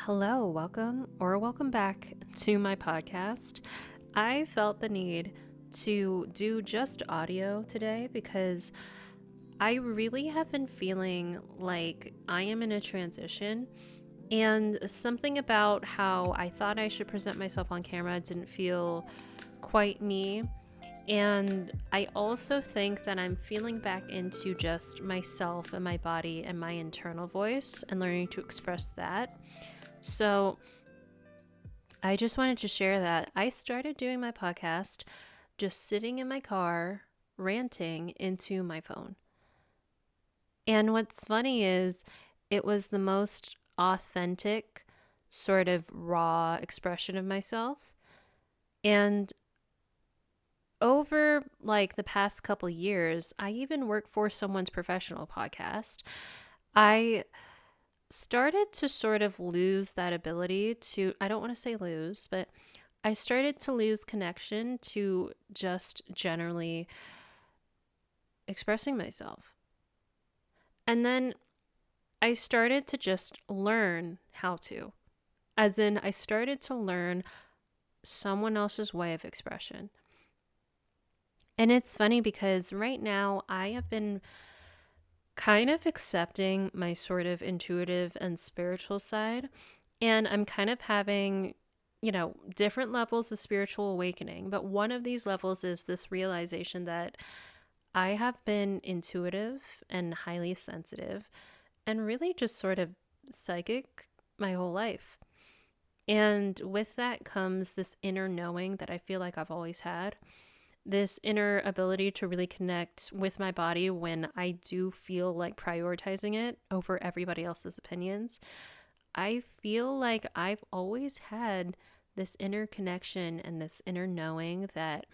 Hello, welcome back to my podcast. I felt the need to do just audio today because I really have been feeling like I am in a transition, and something about how I thought I should present myself on camera didn't feel quite me. And I also think that I'm feeling back into just myself and my body and my internal voice and learning to express that. So I just wanted to share that I started doing my podcast just sitting in my car, ranting into my phone. And what's funny is it was the most authentic, sort of raw expression of myself. And over like the past couple years, I even work for someone's professional podcast. I started to sort of lose that ability to, I don't want to say lose, but I started to lose connection to just generally expressing myself. And then I started to just learn how to, as in, I started to learn someone else's way of expression. And it's funny because right now I have been kind of accepting my sort of intuitive and spiritual side. And I'm kind of having, different levels of spiritual awakening. But one of these levels is this realization that I have been intuitive and highly sensitive and really just sort of psychic my whole life. And with that comes this inner knowing that I feel like I've always had, this inner ability to really connect with my body when I do feel like prioritizing it over everybody else's opinions. I feel like I've always had this inner connection and this inner knowing that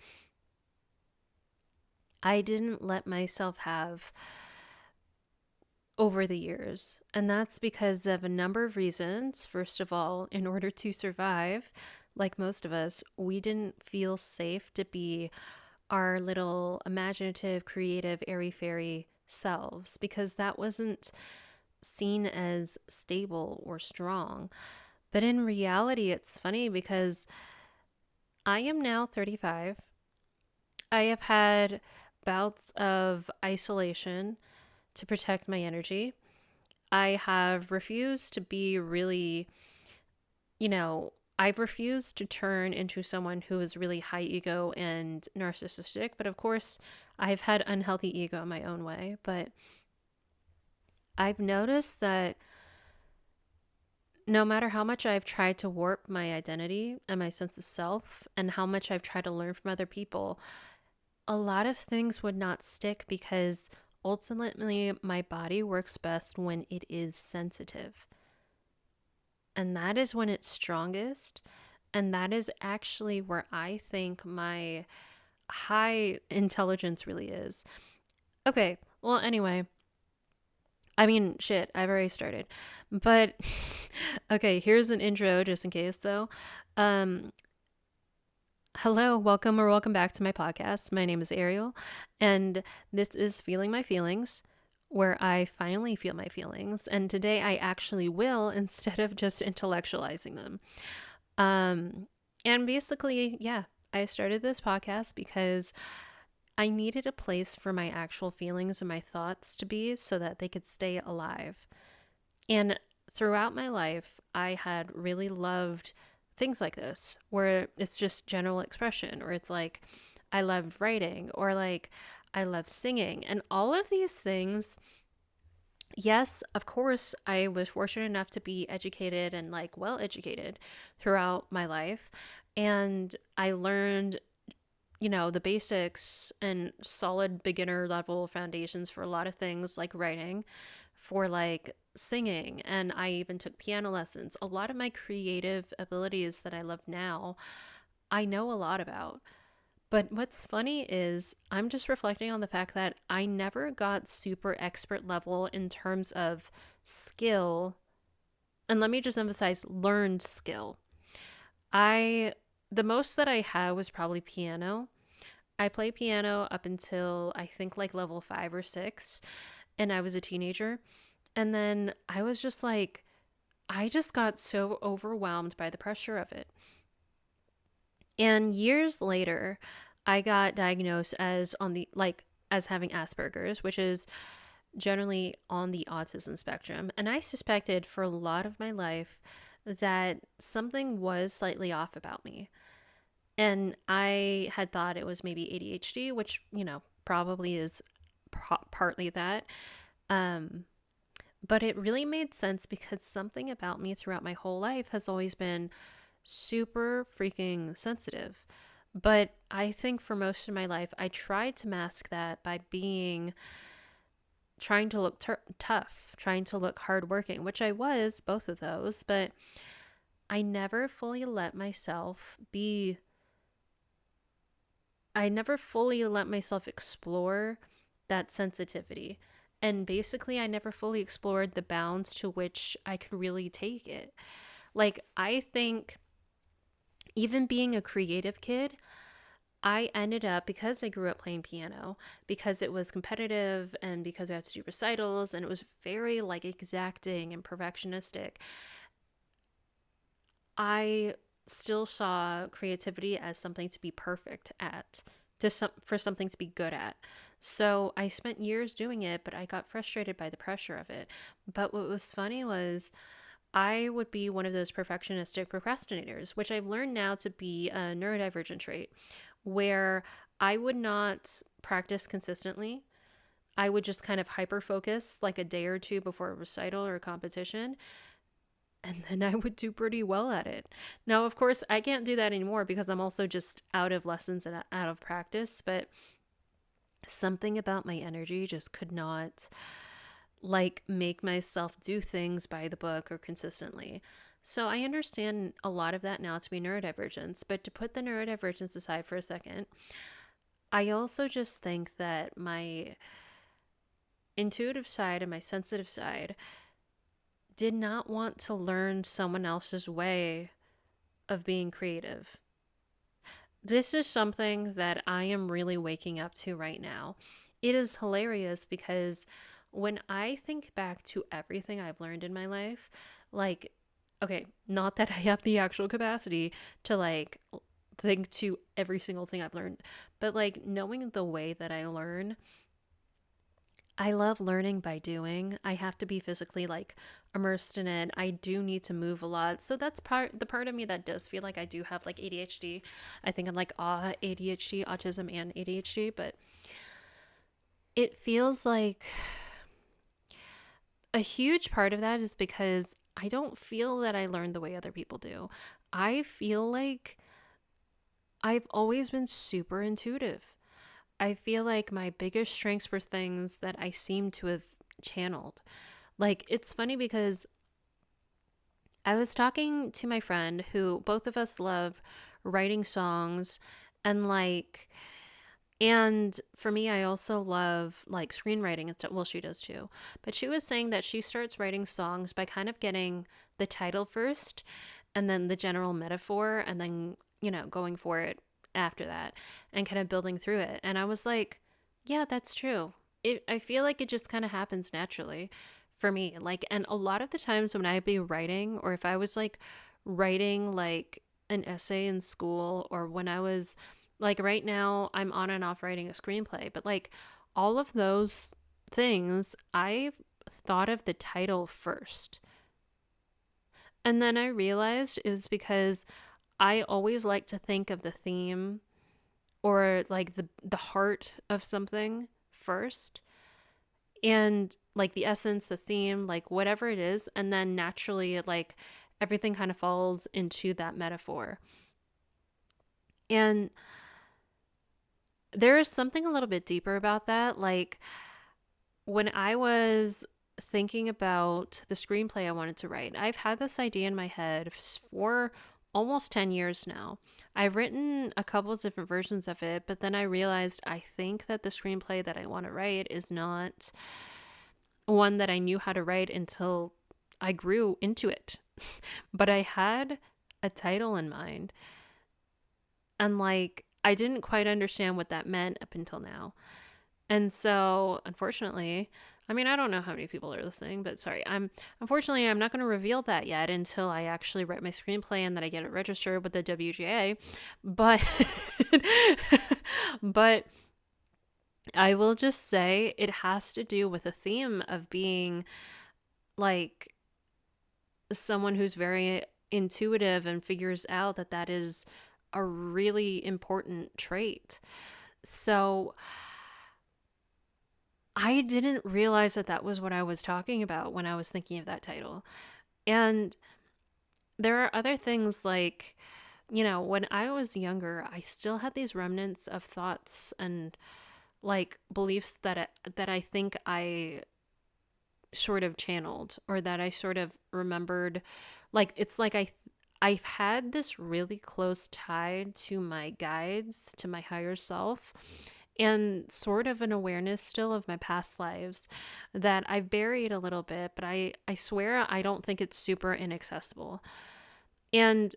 I didn't let myself have over the years. And that's because of a number of reasons. First of all, in order to survive, like most of us, we didn't feel safe to be our little imaginative, creative, airy-fairy selves because that wasn't seen as stable or strong. But in reality, it's funny because I am now 35. I have had bouts of isolation to protect my energy. I have refused to be really, I've refused to turn into someone who is really high ego and narcissistic. But of course, I've had unhealthy ego in my own way. But I've noticed that no matter how much I've tried to warp my identity and my sense of self, and how much I've tried to learn from other people, a lot of things would not stick because ultimately my body works best when it is sensitive. And that is when it's strongest. And that is actually where I think my high intelligence really is. Okay, well, anyway, I mean, shit, I've already started. But, okay, here's an intro just in case, though. Um, Hello, welcome back to my podcast. My name is Ariel, and this is Feeling My Feelings, where I finally feel my feelings. And today I actually will instead of just intellectualizing them. And basically, yeah, I started this podcast because I needed a place for my actual feelings and my thoughts to be so that they could stay alive. And throughout my life, I had really loved things like this, where it's just general expression, or it's like, I love writing, or like, I love singing. And all of these things, yes, of course, I was fortunate enough to be educated and like well educated throughout my life. And I learned the basics and solid beginner level foundations for a lot of things like writing, for like singing, and I even took piano lessons. A lot of my creative abilities that I love now, I know a lot about. But what's funny is I'm just reflecting on the fact that I never got super expert level in terms of skill. And let me just emphasize learned skill. I the most that I had was probably piano. I played piano up until I think like level 5 or 6, and I was a teenager. And then I was just like, I just got so overwhelmed by the pressure of it. And years later, I got diagnosed as as having Asperger's, which is generally on the autism spectrum. And I suspected for a lot of my life that something was slightly off about me. And I had thought it was maybe ADHD, which, probably is partly that. Um, but it really made sense because something about me throughout my whole life has always been super freaking sensitive. But I think for most of my life, I tried to mask that by trying to look tough, trying to look hardworking, which I was, both of those, but I never fully let myself be, I never fully let myself explore that sensitivity. And basically, I never fully explored the bounds to which I could really take it. Like, I think even being a creative kid, I ended up, because I grew up playing piano, because it was competitive and because I had to do recitals and it was very like exacting and perfectionistic, I still saw creativity as something to be perfect at, for something to be good at. So I spent years doing it, but I got frustrated by the pressure of it. But what was funny was I would be one of those perfectionistic procrastinators, which I've learned now to be a neurodivergent trait, where I would not practice consistently. I would just kind of hyper focus like a day or two before a recital or a competition, and then I would do pretty well at it. Now, of course, I can't do that anymore because I'm also just out of lessons and out of practice, but something about my energy just could not like make myself do things by the book or consistently. So I understand a lot of that now to be neurodivergence, but to put the neurodivergence aside for a second, I also just think that my intuitive side and my sensitive side did not want to learn someone else's way of being creative. This is something that I am really waking up to right now. It is hilarious because when I think back to everything I've learned in my life, like, okay, not that I have the actual capacity to like think to every single thing I've learned, but like knowing the way that I learn, I love learning by doing. I have to be physically like immersed in it. I do need to move a lot. So that's the part of me that does feel like I do have like ADHD. I think I'm like ADHD, autism and ADHD, but it feels like a huge part of that is because I don't feel that I learn the way other people do. I feel like I've always been super intuitive. I feel like my biggest strengths were things that I seem to have channeled. Like, it's funny because I was talking to my friend who both of us love writing songs and and for me, I also love like screenwriting and stuff. Well, she does too. But she was saying that she starts writing songs by kind of getting the title first and then the general metaphor and then, going for it after that and kind of building through it. And I was like, yeah, that's true. I feel like it just kind of happens naturally for me. Like, and a lot of the times when I'd be writing, or if I was like writing like an essay in school, or when I was like right now, I'm on and off writing a screenplay, but like all of those things, I thought of the title first. And then I realized it was because I always like to think of the theme or like the heart of something first, and like the essence, the theme, like whatever it is, and then naturally like everything kind of falls into that metaphor. And there is something a little bit deeper about that. Like when I was thinking about the screenplay I wanted to write, I've had this idea in my head for almost 10 years now. I've written a couple of different versions of it, but then I realized I think that the screenplay that I want to write is not one that I knew how to write until I grew into it. But I had a title in mind, and like I didn't quite understand what that meant up until now. And so, unfortunately, I mean, I don't know how many people are listening, but sorry. Unfortunately, I'm not going to reveal that yet until I actually write my screenplay and that I get it registered with the WGA. But but I will just say it has to do with a theme of being like someone who's very intuitive and figures out that that is a really important trait. So I didn't realize that that was what I was talking about when I was thinking of that title. And there are other things like, when I was younger, I still had these remnants of thoughts and like beliefs that I think I sort of channeled or that I sort of remembered. Like it's like I've had this really close tie to my guides, to my higher self, and sort of an awareness still of my past lives that I've buried a little bit, but I swear I don't think it's super inaccessible. And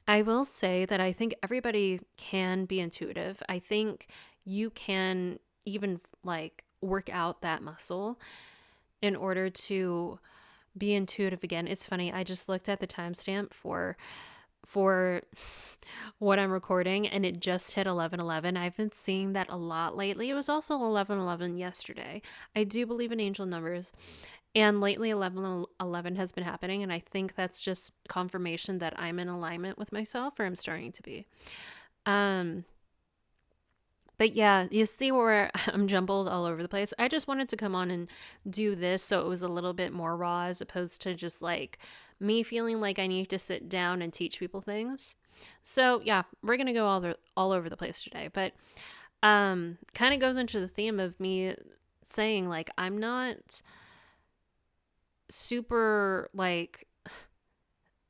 I will say that I think everybody can be intuitive. I think you can even like work out that muscle in order to be intuitive again. It's funny, I just looked at the timestamp for what I'm recording and it just hit 11:11. I've been seeing that a lot lately. It was also 11:11 yesterday. I do believe in angel numbers. And lately 11:11 has been happening and I think that's just confirmation that I'm in alignment with myself or I'm starting to be. Um but yeah, you see where I'm jumbled all over the place. I just wanted to come on and do this so it was a little bit more raw as opposed to just like me feeling like I need to sit down and teach people things. So yeah, we're gonna go all over the place today. But kind of goes into the theme of me saying like I'm not super like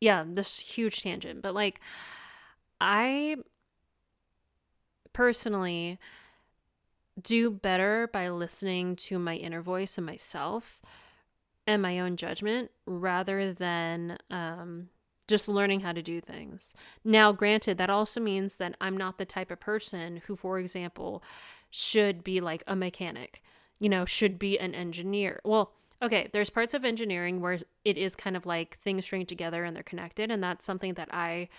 yeah, this huge tangent, but like I personally do better by listening to my inner voice and myself and my own judgment rather than just learning how to do things. Now, granted, that also means that I'm not the type of person who, for example, should be like a mechanic, should be an engineer. Well, okay, there's parts of engineering where it is kind of like things string together and they're connected. And that's something that I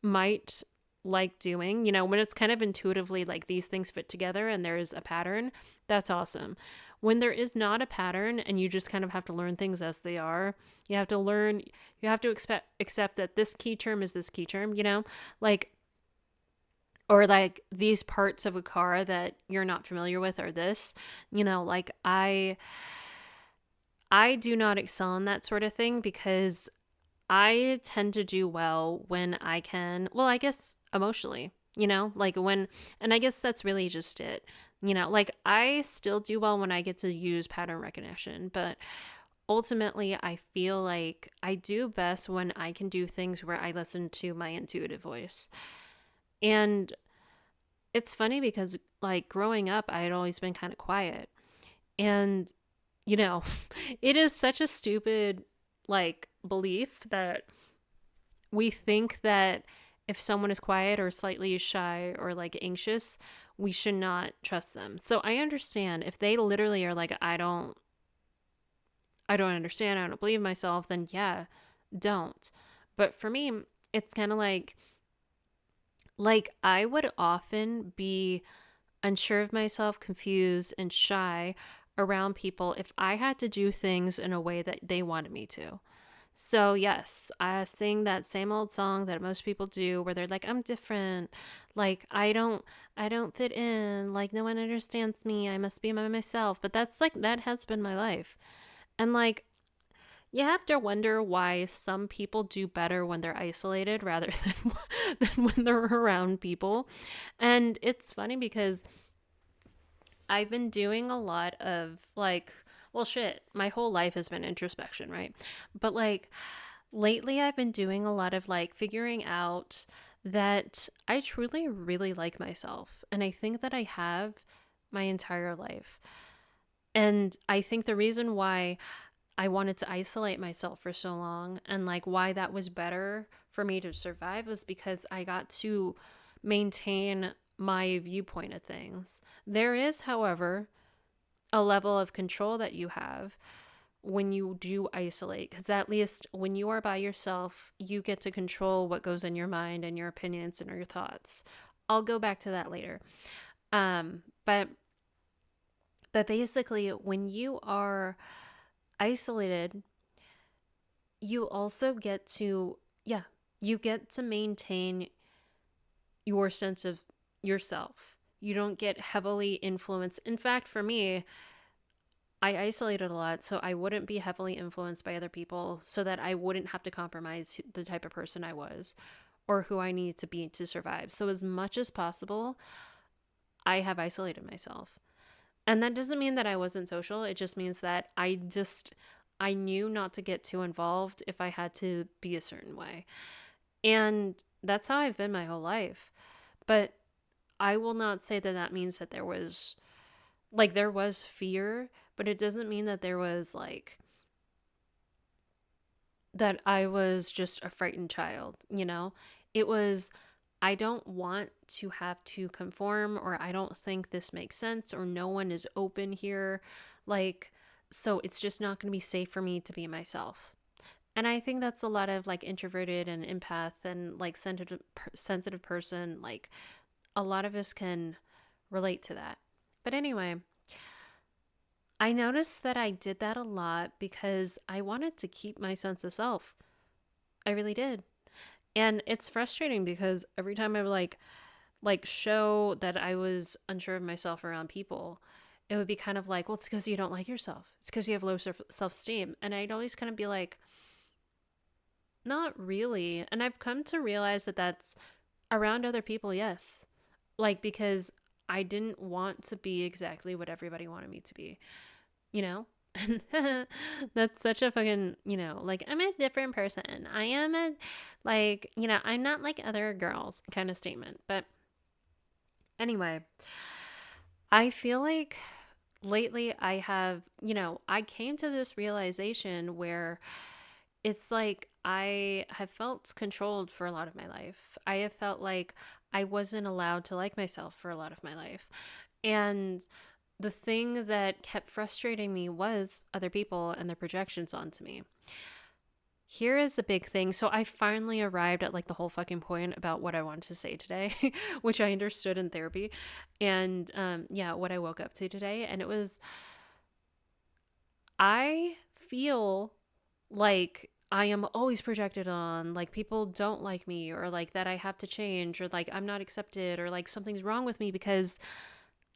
might like doing, when it's kind of intuitively like these things fit together and there's a pattern, that's awesome. When there is not a pattern and you just kind of have to learn things as they are, you have to accept that this key term is this key term, like, or like these parts of a car that you're not familiar with are this, like I do not excel in that sort of thing because I tend to do well when I can, well, I guess emotionally, like when, and I guess that's really just it. Like I still do well when I get to use pattern recognition, but ultimately I feel like I do best when I can do things where I listen to my intuitive voice. And it's funny because like growing up, I had always been kind of quiet. And, you know, it is such a stupid like belief that we think that if someone is quiet or slightly shy or like anxious, we should not trust them. So I understand if they literally are like, I don't understand, I don't believe myself, then yeah, don't. But for me, it's kind of like I would often be unsure of myself, confused, and shy around people if I had to do things in a way that they wanted me to. So yes, I sing that same old song that most people do where they're like, I'm different, like I don't fit in, like no one understands me, I must be by myself. But that's like that has been my life. And like you have to wonder why some people do better when they're isolated rather than when they're around people. And it's funny because I've been doing a lot of like, well, shit, my whole life has been introspection, right? But like lately, I've been doing a lot of like figuring out that I truly really like myself. And I think that I have my entire life. And I think the reason why I wanted to isolate myself for so long and like why that was better for me to survive was because I got to maintain my viewpoint of things. There is, however, a level of control that you have when you do isolate, because at least when you are by yourself, you get to control what goes in your mind and your opinions and your thoughts. I'll go back to that later. But basically, when you are isolated, you also get to, yeah, you get to maintain your sense of yourself. You don't get heavily influenced. In fact, for me, I isolated a lot so I wouldn't be heavily influenced by other people, so that I wouldn't have to compromise the type of person I was or who I needed to be to survive. So, as much as possible, I have isolated myself. And that doesn't mean that I wasn't social. It just means that I knew not to get too involved if I had to be a certain way. And that's how I've been my whole life. But I will not say that that means that there was fear, but it doesn't mean that there was that I was just a frightened child, you know? It was, I don't want to have to conform, or I don't think this makes sense, or no one is open here. Like, so it's just not going to be safe for me to be myself. And I think that's a lot of like introverted and empath and like sensitive person. Like, a lot of us can relate to that. But anyway, I noticed that I did that a lot because I wanted to keep my sense of self. I really did. And it's frustrating because every time I would show that I was unsure of myself around people, it would be kind of like, well, it's because you don't like yourself. It's because you have low self-esteem. And I'd always kind of be like, not really. And I've come to realize that that's around other people, yes. Like, because I didn't want to be exactly what everybody wanted me to be, you know? That's such a fucking, like, I'm a different person. I am I'm not like other girls kind of statement. But anyway, I feel like lately I have, I came to this realization where it's like I have felt controlled for a lot of my life. I have felt like I wasn't allowed to like myself for a lot of my life. And the thing that kept frustrating me was other people and their projections onto me. Here is a big thing. So I finally arrived at like the whole fucking point about what I wanted to say today, which I understood in therapy. And yeah, what I woke up to today. And it was, I feel like I am always projected on, like people don't like me, or like that I have to change, or like I'm not accepted, or like something's wrong with me because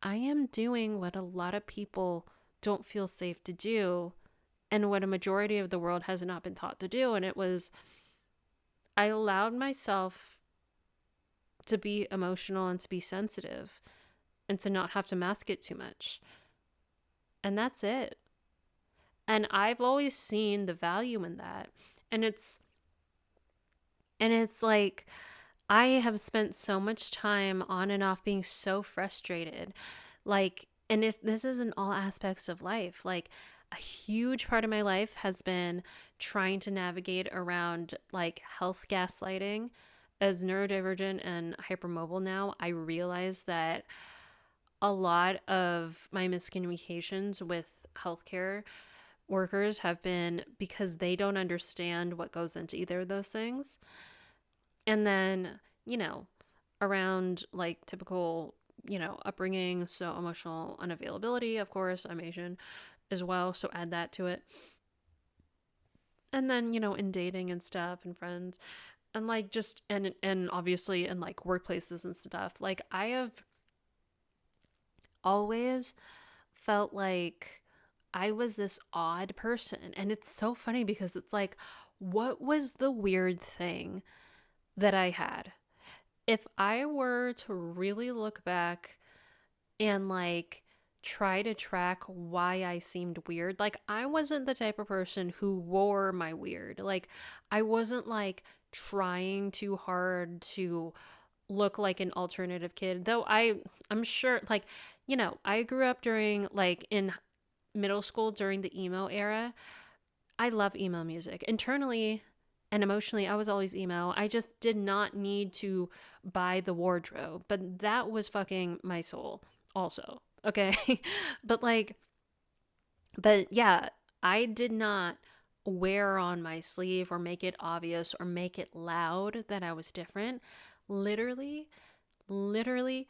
I am doing what a lot of people don't feel safe to do, and what a majority of the world has not been taught to do. And it was, I allowed myself to be emotional and to be sensitive and to not have to mask it too much. And that's it. And I've always seen the value in that. And it's like I have spent so much time on and off being so frustrated. Like, and if this is in all aspects of life, like a huge part of my life has been trying to navigate around like health gaslighting. As neurodivergent and hypermobile now, I realize that a lot of my miscommunications with healthcare workers have been because they don't understand what goes into either of those things. And then, around like typical, upbringing, so emotional unavailability, of course, I'm Asian as well, so add that to it. And then, in dating and stuff and friends and like just and obviously in like workplaces and stuff. Like I have always felt like I was this odd person. And it's so funny because it's like, what was the weird thing that I had? If I were to really look back and like try to track why I seemed weird, like I wasn't the type of person who wore my weird. Like I wasn't like trying too hard to look like an alternative kid. Though I'm sure like, I grew up during like in middle school during the emo era. I love emo music. Internally and emotionally, I was always emo. I just did not need to buy the wardrobe, but that was fucking my soul also. Okay. But like, But yeah, I did not wear on my sleeve or make it obvious or make it loud that I was different. Literally, literally,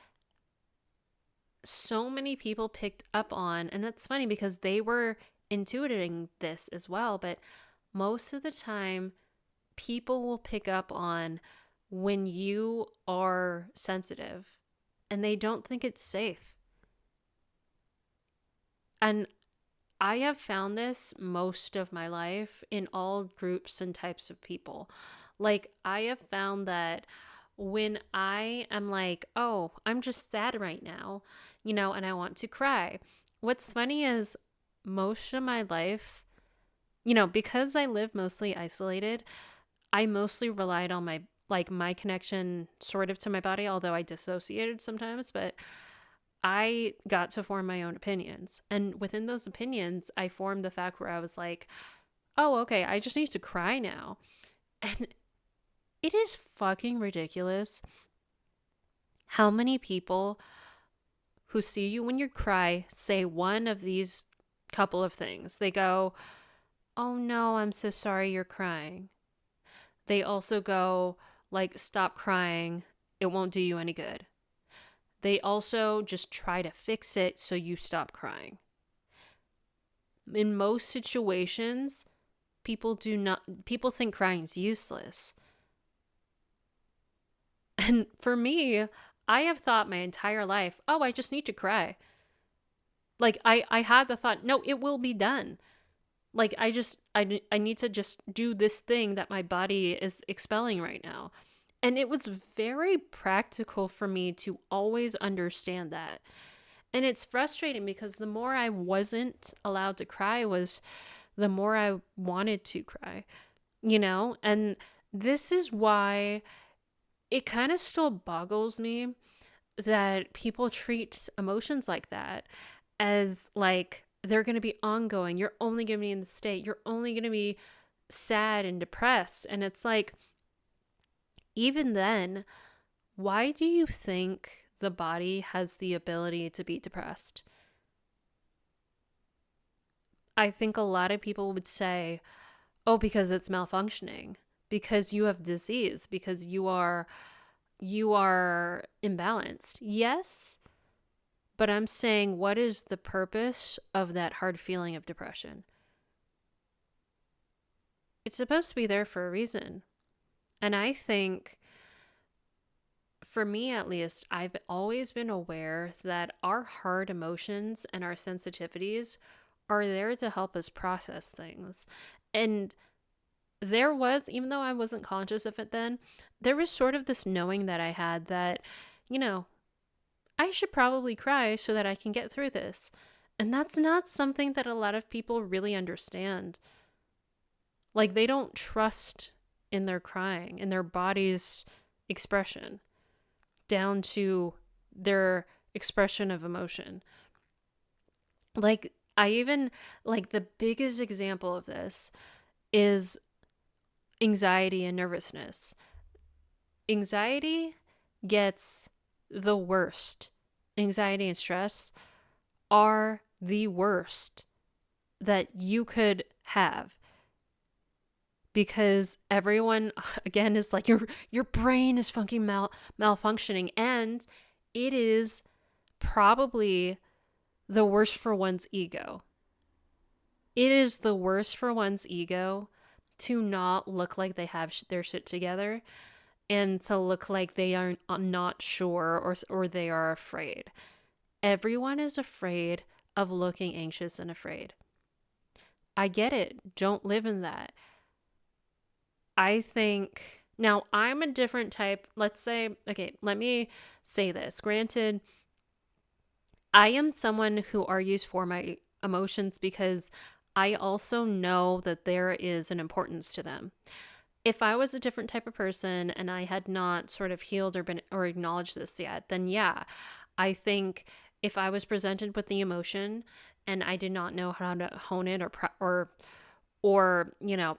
so many people picked up on, and that's funny because they were intuiting this as well, but most of the time, people will pick up on when you are sensitive and they don't think it's safe. And I have found this most of my life in all groups and types of people. Like, I have found that when I am like, oh, I'm just sad right now, and I want to cry. What's funny is most of my life, because I live mostly isolated, I mostly relied on my connection sort of to my body, although I dissociated sometimes, but I got to form my own opinions. And within those opinions, I formed the fact where I was like, oh, okay, I just need to cry now. And it is fucking ridiculous how many people who see you when you cry say one of these couple of things. They go, oh no, I'm so sorry you're crying. They also go, like, stop crying. It won't do you any good. They also just try to fix it so you stop crying. In most situations, people think crying's useless. And for me, I have thought my entire life, oh, I just need to cry. Like, I had the thought, no, it will be done. Like, I need to just do this thing that my body is expelling right now. And it was very practical for me to always understand that. And it's frustrating because the more I wasn't allowed to cry was the more I wanted to cry, And this is why it kind of still boggles me that people treat emotions like that as like they're going to be ongoing. You're only going to be in the state. You're only going to be sad and depressed. And it's like, even then, why do you think the body has the ability to be depressed? I think a lot of people would say, oh, because it's malfunctioning, because you have disease, because you are imbalanced. Yes, but I'm saying, what is the purpose of that hard feeling of depression? It's supposed to be there for a reason. And I think, for me at least, I've always been aware that our hard emotions and our sensitivities are there to help us process things. And there was, even though I wasn't conscious of it then, there was sort of this knowing that I had that, you know, I should probably cry so that I can get through this. And that's not something that a lot of people really understand. Like, they don't trust in their crying, in their body's expression, down to their expression of emotion. Like, the biggest example of this is anxiety and nervousness. Anxiety gets the worst. Anxiety and stress are the worst that you could have, because everyone, again, is like, your brain is fucking malfunctioning, and it is probably the worst for one's ego. It is the worst for one's ego to not look like they have their shit together, and to look like they are not sure, or they are afraid. Everyone is afraid of looking anxious and afraid. I get it. Don't live in that. I think, now I'm a different type. Let's say, okay, let me say this. Granted, I am someone who argues for my emotions because I also know that there is an importance to them. If I was a different type of person and I had not sort of healed or acknowledged this yet, then yeah, I think if I was presented with the emotion and I did not know how to hone it or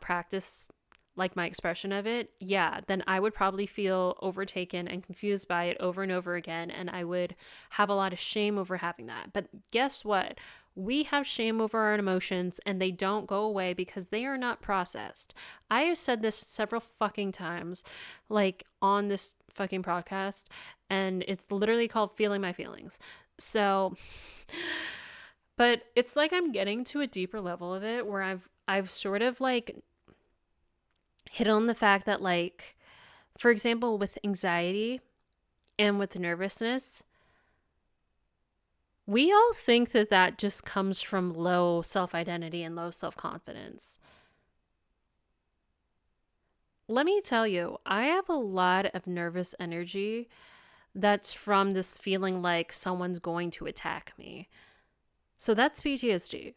practice like my expression of it, yeah, then I would probably feel overtaken and confused by it over and over again. And I would have a lot of shame over having that. But guess what? We have shame over our emotions and they don't go away because they are not processed. I have said this several fucking times, like on this fucking podcast, and it's literally called Feeling My Feelings. So, but it's like I'm getting to a deeper level of it where I've sort of like hit on the fact that, like, for example, with anxiety and with nervousness, we all think that that just comes from low self-identity and low self-confidence. Let me tell you, I have a lot of nervous energy that's from this feeling like someone's going to attack me. So that's PTSD.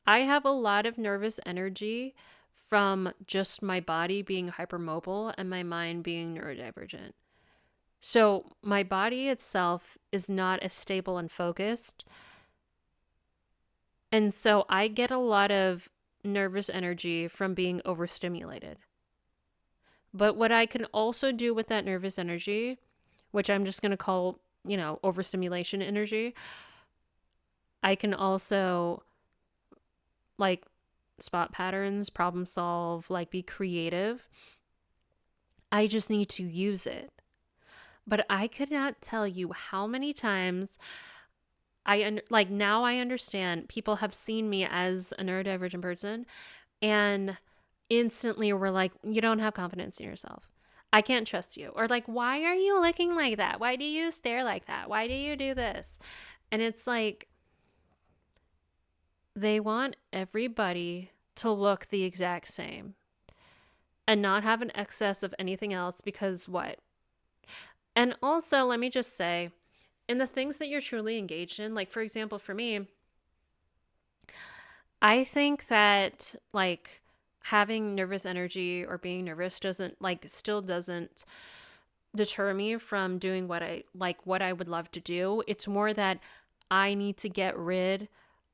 I have a lot of nervous energy from just my body being hypermobile and my mind being neurodivergent. So my body itself is not as stable and focused. And so I get a lot of nervous energy from being overstimulated. But what I can also do with that nervous energy, which I'm just going to call, overstimulation energy, I can also like spot patterns, problem solve, like be creative. I just need to use it. But I could not tell you how many times now I understand people have seen me as a neurodivergent person and instantly were like, you don't have confidence in yourself. I can't trust you. Or like, why are you looking like that? Why do you stare like that? Why do you do this? And it's like, they want everybody to look the exact same and not have an excess of anything else because what? And also, let me just say, in the things that you're truly engaged in, like for example, for me, I think that like having nervous energy or being nervous still doesn't deter me from doing what I would love to do. It's more that I need to get rid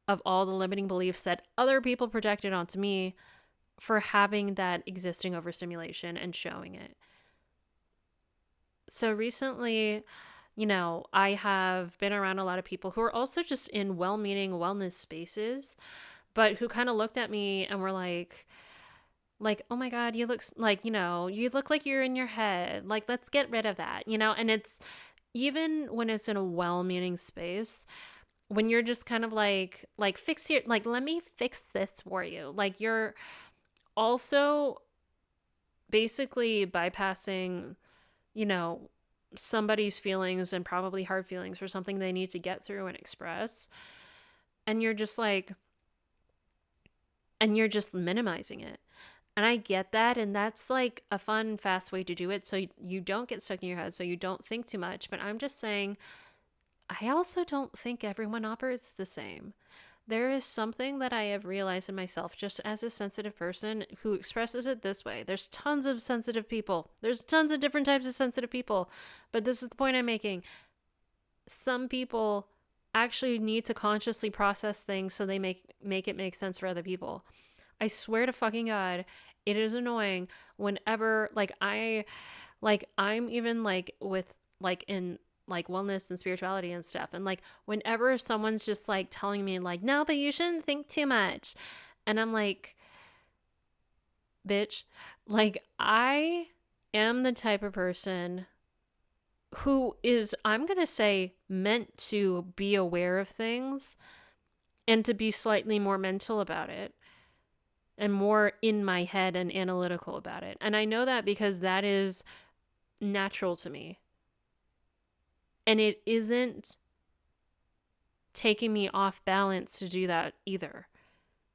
of all the limiting beliefs that other people projected onto me for having that existing overstimulation and showing it. So recently, I have been around a lot of people who are also just in well-meaning wellness spaces, but who kind of looked at me and were like, oh my God, you look like, you look like you're in your head. Like, let's get rid of that, and it's even when it's in a well-meaning space, when you're just kind of like let me fix this for you. Like you're also basically bypassing, somebody's feelings and probably hard feelings for something they need to get through and express. And you're just minimizing it. And I get that. And that's like a fun, fast way to do it. So you don't get stuck in your head. So you don't think too much. But I'm just saying, I also don't think everyone operates the same. There is something that I have realized in myself just as a sensitive person who expresses it this way. There's tons of sensitive people. There's tons of different types of sensitive people. But this is the point I'm making. Some people actually need to consciously process things so they make it make sense for other people. I swear to fucking God, it is annoying whenever I'm even with in wellness and spirituality and stuff. And whenever someone's just telling me no, but you shouldn't think too much. And I'm like, bitch, I am the type of person who is, I'm going to say, meant to be aware of things and to be slightly more mental about it and more in my head and analytical about it. And I know that because that is natural to me. And it isn't taking me off balance to do that either.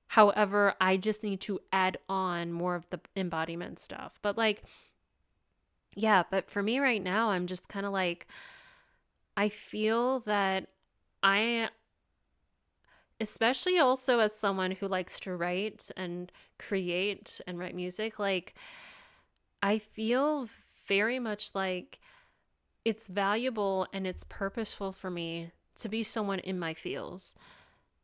However, I just need to add on more of the embodiment stuff. But but for me right now, I'm just kind of I feel that especially also as someone who likes to write and create and write music, I feel very much like it's valuable and it's purposeful for me to be someone in my feels,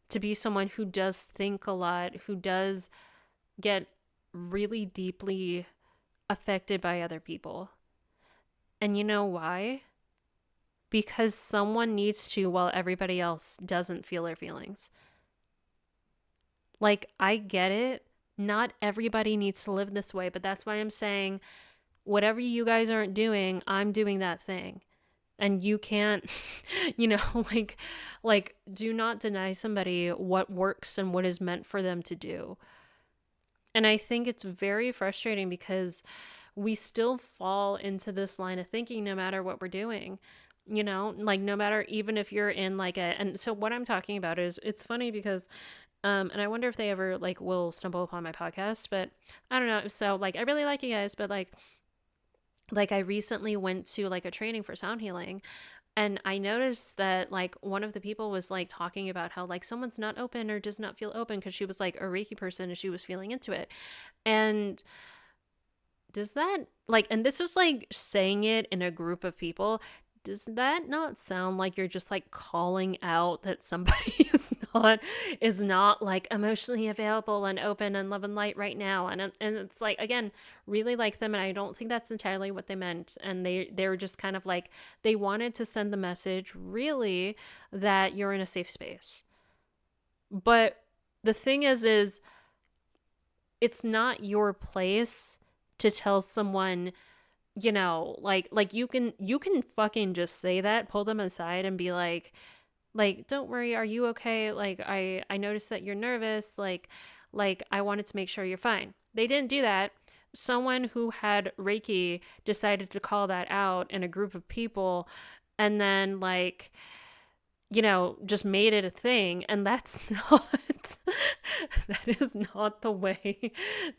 to be someone who does think a lot, who does get really deeply affected by other people. And you know why? Because someone needs to while everybody else doesn't feel their feelings. Like, I get it. Not everybody needs to live this way, but that's why I'm saying whatever you guys aren't doing, I'm doing that thing. And you can't, you know, like do not deny somebody what works and what is meant for them to do. And I think it's very frustrating because we still fall into this line of thinking no matter what we're doing. You know, like no matter, even if you're in like and so what I'm talking about is, it's funny because and I wonder if they ever like will stumble upon my podcast, but I don't know. So like I really like you guys, but like I recently went to like a training for sound healing, and I noticed that like one of the people was like talking about how like someone's not open or does not feel open because she was like a Reiki person and she was feeling into it. And does that like, and this is like saying it in a group of people, does that not sound like you're just like calling out that somebody is not like emotionally available and open and love and light right now? And it's like, again, really like them, and I don't think that's entirely what they meant. And they were just kind of like, they wanted to send the message really that you're in a safe space. But the thing is it's not your place to tell someone, you know, like you can fucking just say that, pull them aside and be like, don't worry, are you okay? Like I noticed that you're nervous, like I wanted to make sure you're fine. They didn't do that. Someone who had Reiki decided to call that out in a group of people, and then like, you know, just made it a thing. And that's not, that is not the way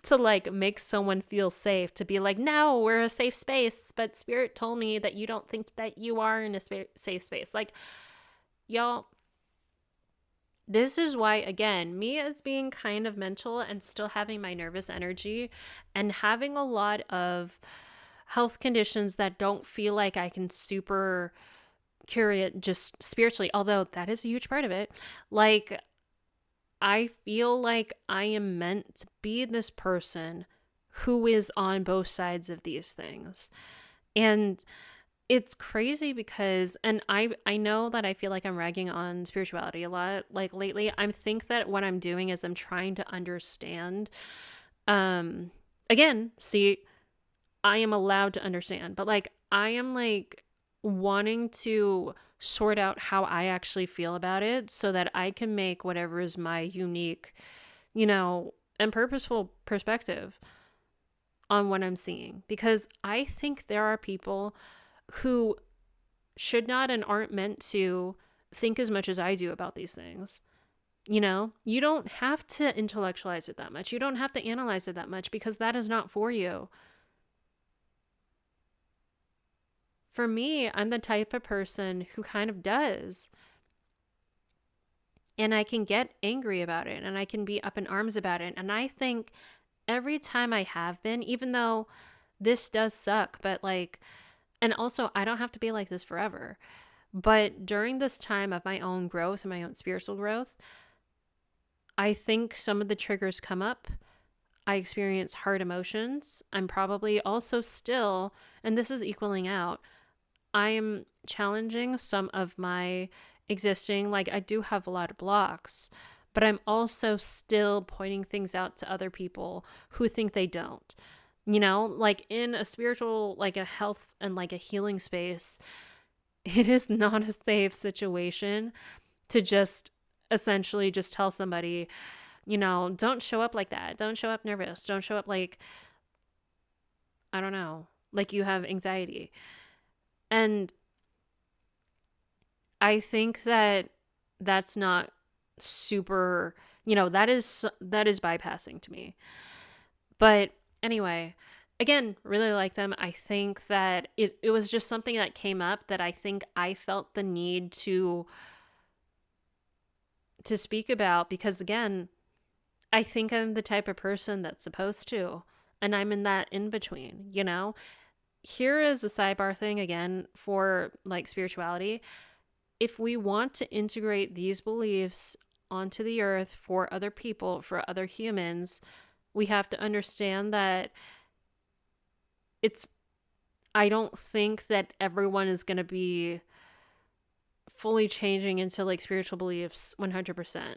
to like make someone feel safe, to be like, no, we're a safe space, but spirit told me that you don't think that you are in a safe space. Like, y'all, this is why, again, me as being kind of mental and still having my nervous energy and having a lot of health conditions that don't feel like I can super cure it just spiritually, although that is a huge part of it. Like, I feel like I am meant to be this person who is on both sides of these things. And it's crazy because, and I know that I feel like I'm ragging on spirituality a lot like lately. I think that what I'm doing is I'm trying to understand. Again, see, I am allowed to understand, but like I am like wanting to sort out how I actually feel about it so that I can make whatever is my unique, you know, and purposeful perspective on what I'm seeing. Because I think there are people who should not and aren't meant to think as much as I do about these things. You know, you don't have to intellectualize it that much. You don't have to analyze it that much because that is not for you. For me, I'm the type of person who kind of does. And I can get angry about it and I can be up in arms about it. And I think every time I have been, even though this does suck, but like, and also I don't have to be like this forever. But during this time of my own growth and my own spiritual growth, I think some of the triggers come up. I experience hard emotions. I'm probably also still, and this is equaling out, I'm challenging some of my existing, like I do have a lot of blocks, but I'm also still pointing things out to other people who think they don't. You know, like in a spiritual, like a health and like a healing space, it is not a safe situation to just essentially just tell somebody, you know, don't show up like that. Don't show up nervous. Don't show up like, I don't know, like you have anxiety. And I think that that's not super, you know, that is bypassing to me. But anyway, again, really like them. I think that it was just something that came up that I think I felt the need to speak about because again, I think I'm the type of person that's supposed to, and I'm in that in between, you know? Here is a sidebar thing again for like spirituality. If we want to integrate these beliefs onto the earth for other people, for other humans, we have to understand that it's, I don't think that everyone is going to be fully changing into like spiritual beliefs 100%.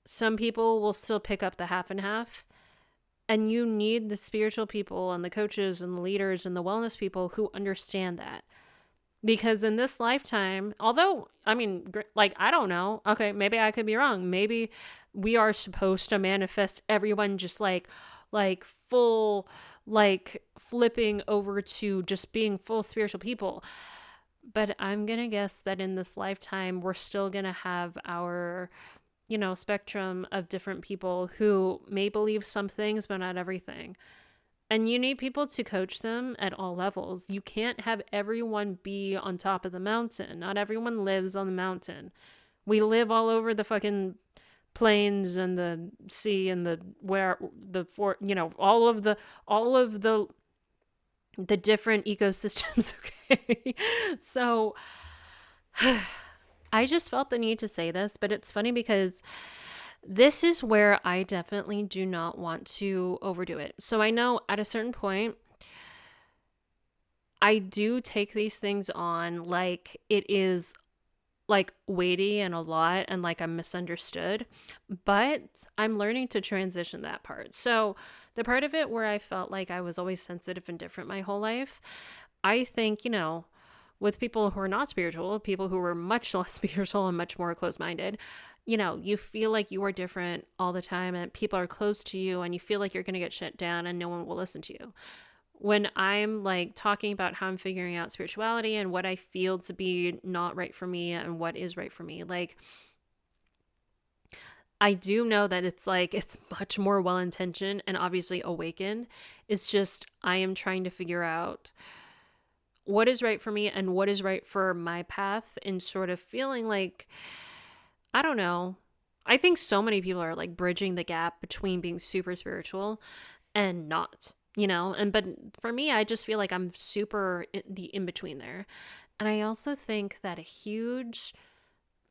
Some people will still pick up the half and half. And you need the spiritual people and the coaches and the leaders and the wellness people who understand that. Because in this lifetime, although, I mean, like, I don't know. Okay, maybe I could be wrong. Maybe we are supposed to manifest everyone just like full, like flipping over to just being full spiritual people. But I'm going to guess that in this lifetime, we're still going to have our, spectrum of different people who may believe some things, but not everything. And you need people to coach them at all levels. You can't have everyone be on top of the mountain. Not everyone lives on the mountain. We live all over the fucking plains and the sea and the where the for all of the different ecosystems. Okay. So I just felt the need to say this, but it's funny because this is where I definitely do not want to overdo it. So I know at a certain point, I do take these things on like it is like weighty and a lot and like I'm misunderstood, but I'm learning to transition that part. So the part of it where I felt like I was always sensitive and different my whole life, I think, with people who are not spiritual, people who are much less spiritual and much more closed-minded, you feel like you are different all the time and people are close to you and you feel like you're going to get shut down and no one will listen to you. When I'm like talking about how I'm figuring out spirituality and what I feel to be not right for me and what is right for me, like I do know that it's like it's much more well-intentioned and obviously awakened. It's just I am trying to figure out what is right for me and what is right for my path and sort of feeling like, I don't know. I think so many people are like bridging the gap between being super spiritual and not, but for me, I just feel like I'm super the in between there. And I also think that a huge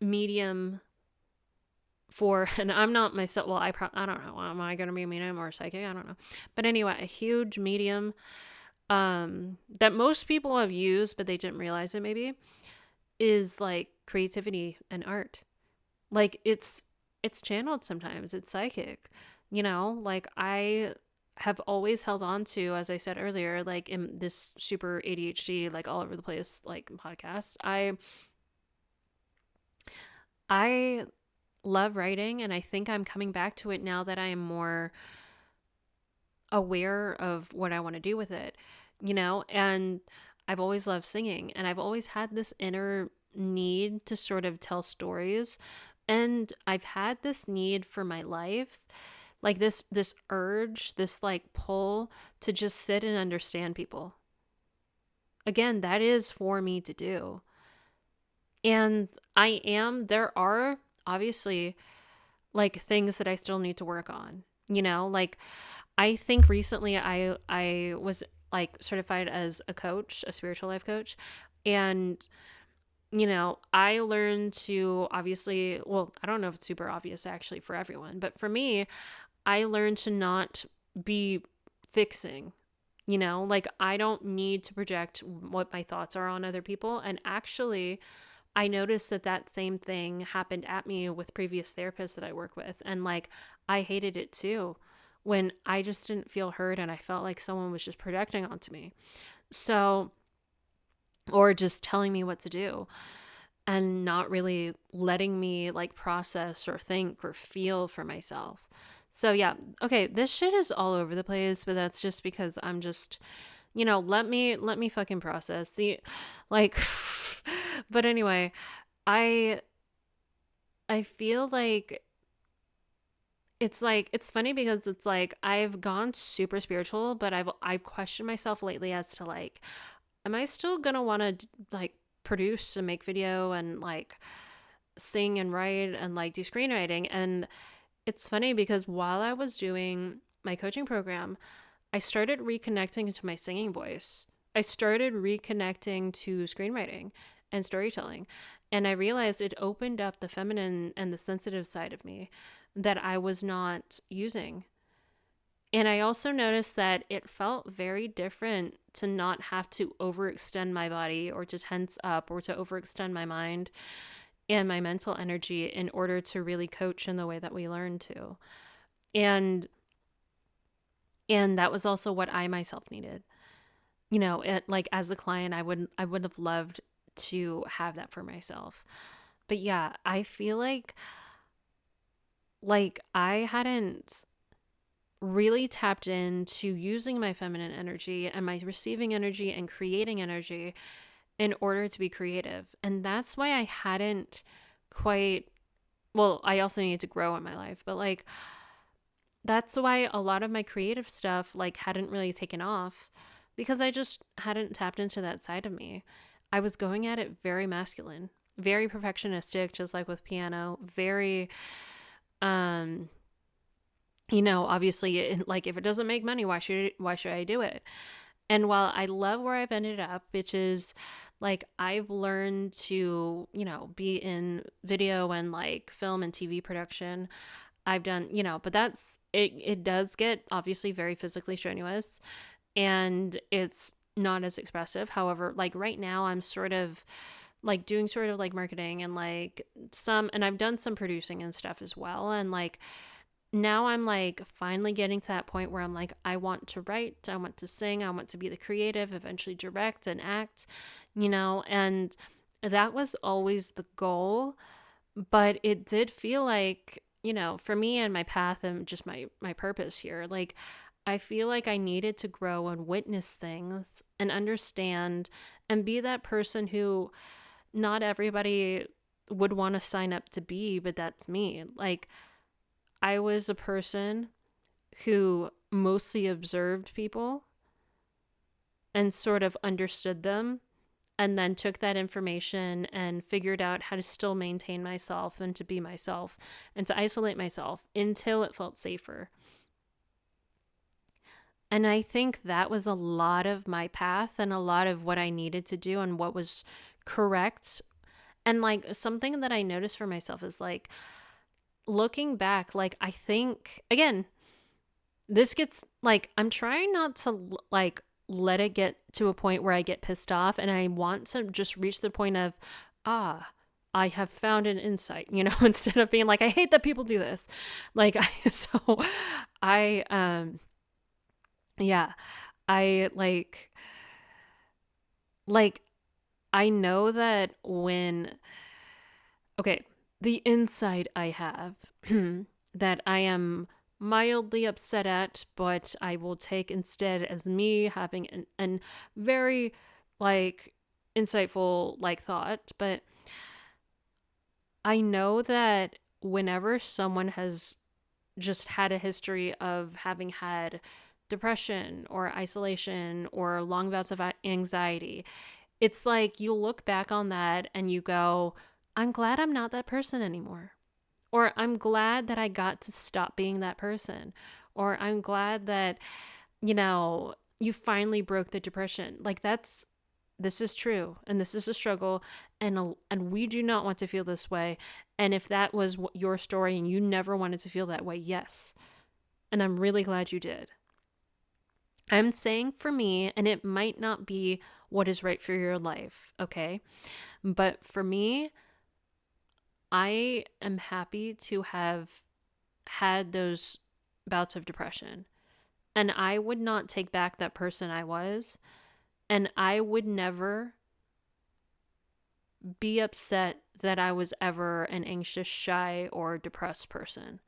medium for, and I'm not myself, well, I don't know, am I going to be a medium or a psychic? I don't know. But anyway, a huge medium that most people have used, but they didn't realize it maybe, is like creativity and art. Like it's channeled sometimes. It's psychic. Like I have always held on to, as I said earlier, like in this super ADHD, like all over the place, like podcast. I love writing and I think I'm coming back to it now that I am more aware of what I want to do with it, and I've always loved singing and I've always had this inner need to sort of tell stories. And I've had this need for my life, like this urge, this like pull to just sit and understand people. Again, that is for me to do. And there are obviously like things that I still need to work on, like I think recently I was like certified as a coach, a spiritual life coach. And, I learned to obviously, well, I don't know if it's super obvious actually for everyone, but for me, I learned to not be fixing, like I don't need to project what my thoughts are on other people. And actually, I noticed that same thing happened at me with previous therapists that I work with. And like, I hated it too when I just didn't feel heard and I felt like someone was just projecting onto me. So, or just telling me what to do and not really letting me like process or think or feel for myself. So yeah, okay, this shit is all over the place, but that's just because I'm just, let me fucking process the like but anyway, I I feel like it's funny because it's like I've gone super spiritual, but I've questioned myself lately as to like, am I still gonna want to like produce and make video and like sing and write and like do screenwriting? And it's funny because while I was doing my coaching program, I started reconnecting to my singing voice. I started reconnecting to screenwriting and storytelling. And I realized it opened up the feminine and the sensitive side of me that I was not using. And I also noticed that it felt very different to not have to overextend my body or to tense up or to overextend my mind and my mental energy in order to really coach in the way that we learn to. And that was also what I myself needed. Like as a client, I would have loved to have that for myself. But yeah, I feel like I hadn't really tapped into using my feminine energy and my receiving energy and creating energy in order to be creative. And that's why I hadn't quite, well, I also needed to grow in my life, but like that's why a lot of my creative stuff like hadn't really taken off because I just hadn't tapped into that side of me. I was going at it very masculine, very perfectionistic, just like with piano, very um obviously like if it doesn't make money, why should I do it? And while I love where I've ended up, which is like I've learned to, be in video and like film and TV production. I've done, but that's it does get obviously very physically strenuous and it's not as expressive. However, like right now I'm sort of like doing sort of like marketing and like and I've done some producing and stuff as well. And like now I'm like finally getting to that point where I'm like, I want to write, I want to sing, I want to be the creative, eventually direct and act, and that was always the goal. But it did feel like, for me and my path and just my purpose here, like I feel like I needed to grow and witness things and understand and be that person who not everybody would want to sign up to be, but that's me. Like I was a person who mostly observed people and sort of understood them and then took that information and figured out how to still maintain myself and to be myself and to isolate myself until it felt safer. And I think that was a lot of my path and a lot of what I needed to do and what was correct. And like something that I noticed for myself is like looking back, like I think, again, this gets like, I'm trying not to like let it get to a point where I get pissed off and I want to just reach the point of, I have found an insight, instead of being like, I hate that people do this. Like, I, yeah, I like, I know that okay, the insight I have that I am mildly upset at, but I will take instead as me having an very like insightful like thought. But I know that whenever someone has just had a history of having had depression or isolation or long bouts of anxiety, it's like you look back on that and you go, I'm glad I'm not that person anymore. Or I'm glad that I got to stop being that person. Or I'm glad that, you finally broke the depression. Like this is true and this is a struggle and we do not want to feel this way. And if that was your story and you never wanted to feel that way, yes. And I'm really glad you did. I'm saying for me, and it might not be what is right for your life, okay? But for me, I am happy to have had those bouts of depression. And I would not take back that person I was. And I would never be upset that I was ever an anxious, shy, or depressed person.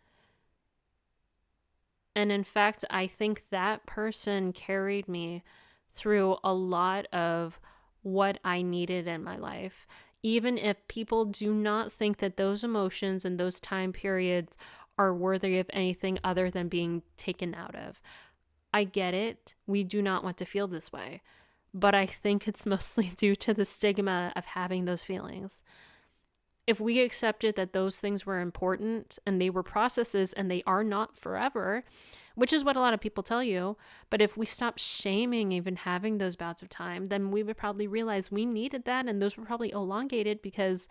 And in fact, I think that person carried me through a lot of what I needed in my life. Even if people do not think that those emotions and those time periods are worthy of anything other than being taken out of. I get it. We do not want to feel this way. But I think it's mostly due to the stigma of having those feelings. If we accepted that those things were important and they were processes and they are not forever, which is what a lot of people tell you, but if we stop shaming even having those bouts of time, then we would probably realize we needed that and those were probably elongated because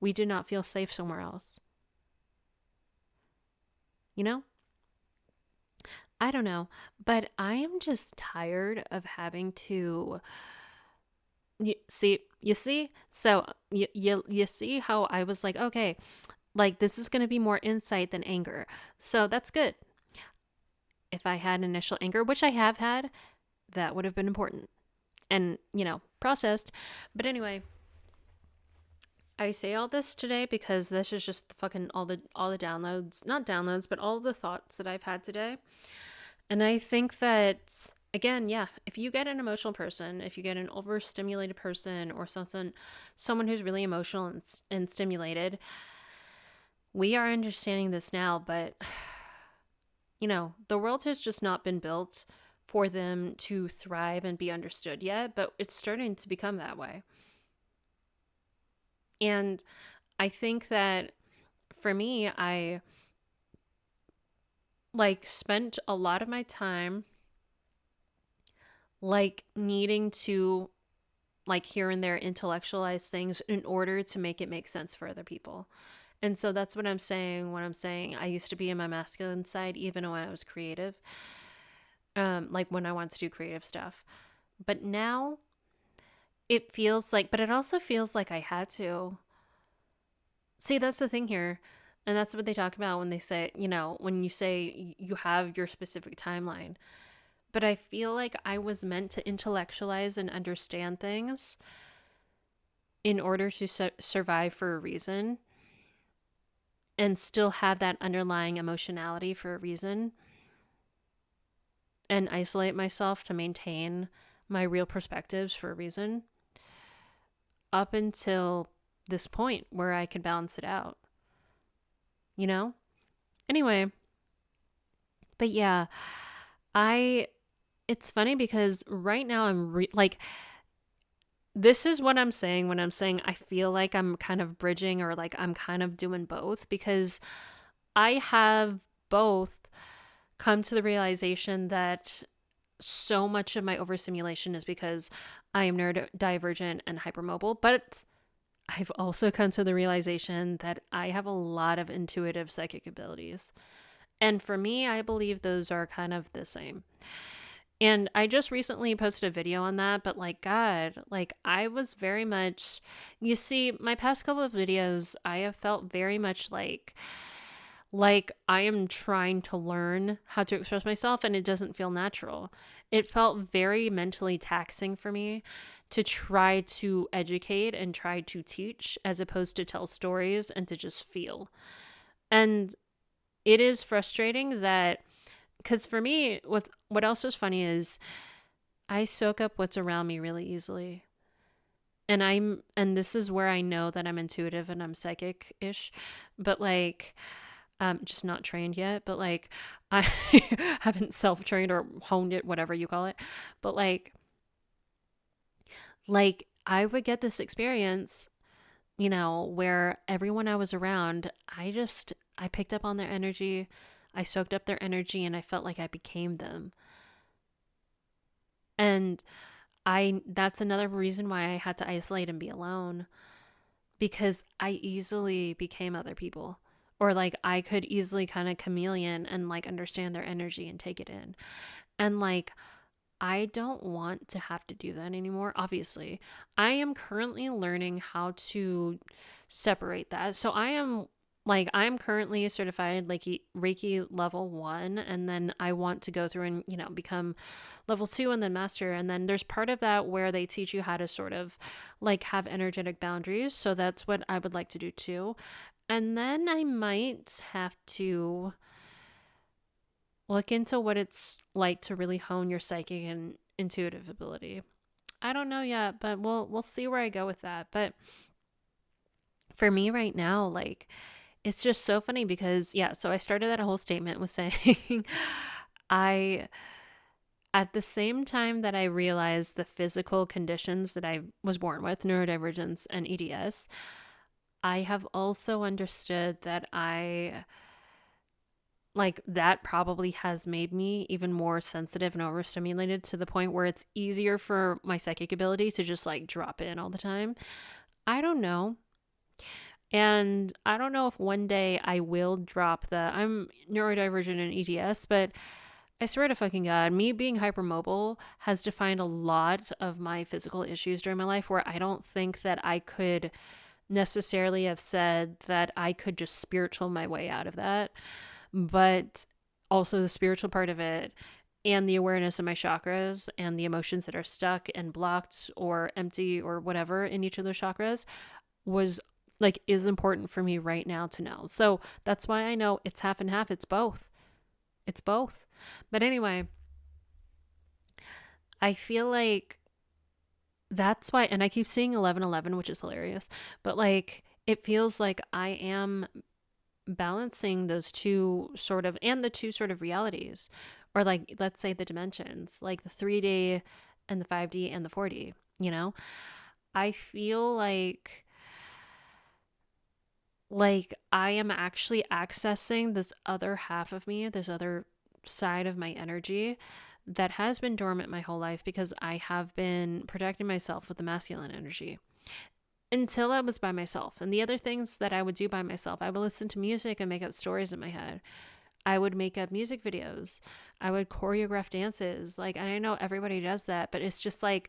we did not feel safe somewhere else. You know? I don't know, but I am just tired of having to you see, so you see how I was like, okay, like this is going to be more insight than anger. So that's good. If I had initial anger, which I have had, that would have been important and, processed. But anyway, I say all this today because this is just the fucking all the downloads, not downloads, but all the thoughts that I've had today. And I think that again, yeah, if you get an emotional person, if you get an overstimulated person or someone who's really emotional and stimulated, we are understanding this now, but the world has just not been built for them to thrive and be understood yet, but it's starting to become that way. And I think that for me, I like spent a lot of my time like needing to like here and there intellectualize things in order to make it make sense for other people. And so that's what I'm saying when I'm saying I used to be in my masculine side even when I was creative. Like when I want to do creative stuff. But now it feels like, but it also feels like I had to. See, that's the thing here. And that's what they talk about when they say, when you say you have your specific timeline. But I feel like I was meant to intellectualize and understand things in order to survive for a reason and still have that underlying emotionality for a reason and isolate myself to maintain my real perspectives for a reason up until this point where I could balance it out, you know? Anyway, but yeah, I it's funny because right now like this is what I'm saying when I'm saying I feel like I'm kind of bridging or like I'm kind of doing both because I have both come to the realization that so much of my overstimulation is because I am neurodivergent and hypermobile, but I've also come to the realization that I have a lot of intuitive psychic abilities. And for me, I believe those are kind of the same. And I just recently posted a video on that, but like, God, like, I was very much, you see, my past couple of videos, I have felt very much like I am trying to learn how to express myself and it doesn't feel natural. It felt very mentally taxing for me to try to educate and try to teach as opposed to tell stories and to just feel. And it is frustrating that because for me what else is funny is I soak up what's around me really easily. And this is where I know that I'm intuitive and I'm psychic-ish, but like just not trained yet, but like I haven't self-trained or honed it, whatever you call it. But like I would get this experience, where everyone I was around, I picked up on their energy, I soaked up their energy and I felt like I became them. And I that's another reason why I had to isolate and be alone because I easily became other people. Or like I could easily kind of chameleon and like understand their energy and take it in. And like I don't want to have to do that anymore. Obviously, I am currently learning how to separate that. So I'm currently certified like Reiki level 1 and then I want to go through and, become level 2 and then master and then there's part of that where they teach you how to sort of like have energetic boundaries. So that's what I would like to do too. And then I might have to look into what it's like to really hone your psychic and intuitive ability. I don't know yet, but we'll see where I go with that. But for me right now, like it's just so funny because yeah, so I started that whole statement with saying I at the same time that I realized the physical conditions that I was born with, neurodivergence and EDS, I have also understood that I like that probably has made me even more sensitive and overstimulated to the point where it's easier for my psychic ability to just like drop in all the time. I don't know. And I don't know if one day I will drop I'm neurodivergent in EDS, but I swear to fucking God, me being hypermobile has defined a lot of my physical issues during my life where I don't think that I could necessarily have said that I could just spiritual my way out of that. But also the spiritual part of it and the awareness of my chakras and the emotions that are stuck and blocked or empty or whatever in each of those chakras was like is important for me right now to know. So that's why I know it's half and half. It's both. It's both. But anyway, I feel like that's why, and I keep seeing 1111, which is hilarious, but like it feels like I am balancing those two sort of, and the two sort of realities, or like, let's say the dimensions, like the 3D and the 5D and the 4D, you know? I feel like I am actually accessing this other half of me, this other side of my energy that has been dormant my whole life because I have been protecting myself with the masculine energy until I was by myself. And the other things that I would do by myself, I would listen to music and make up stories in my head. I would make up music videos. I would choreograph dances. Like, and I know everybody does that, but it's just like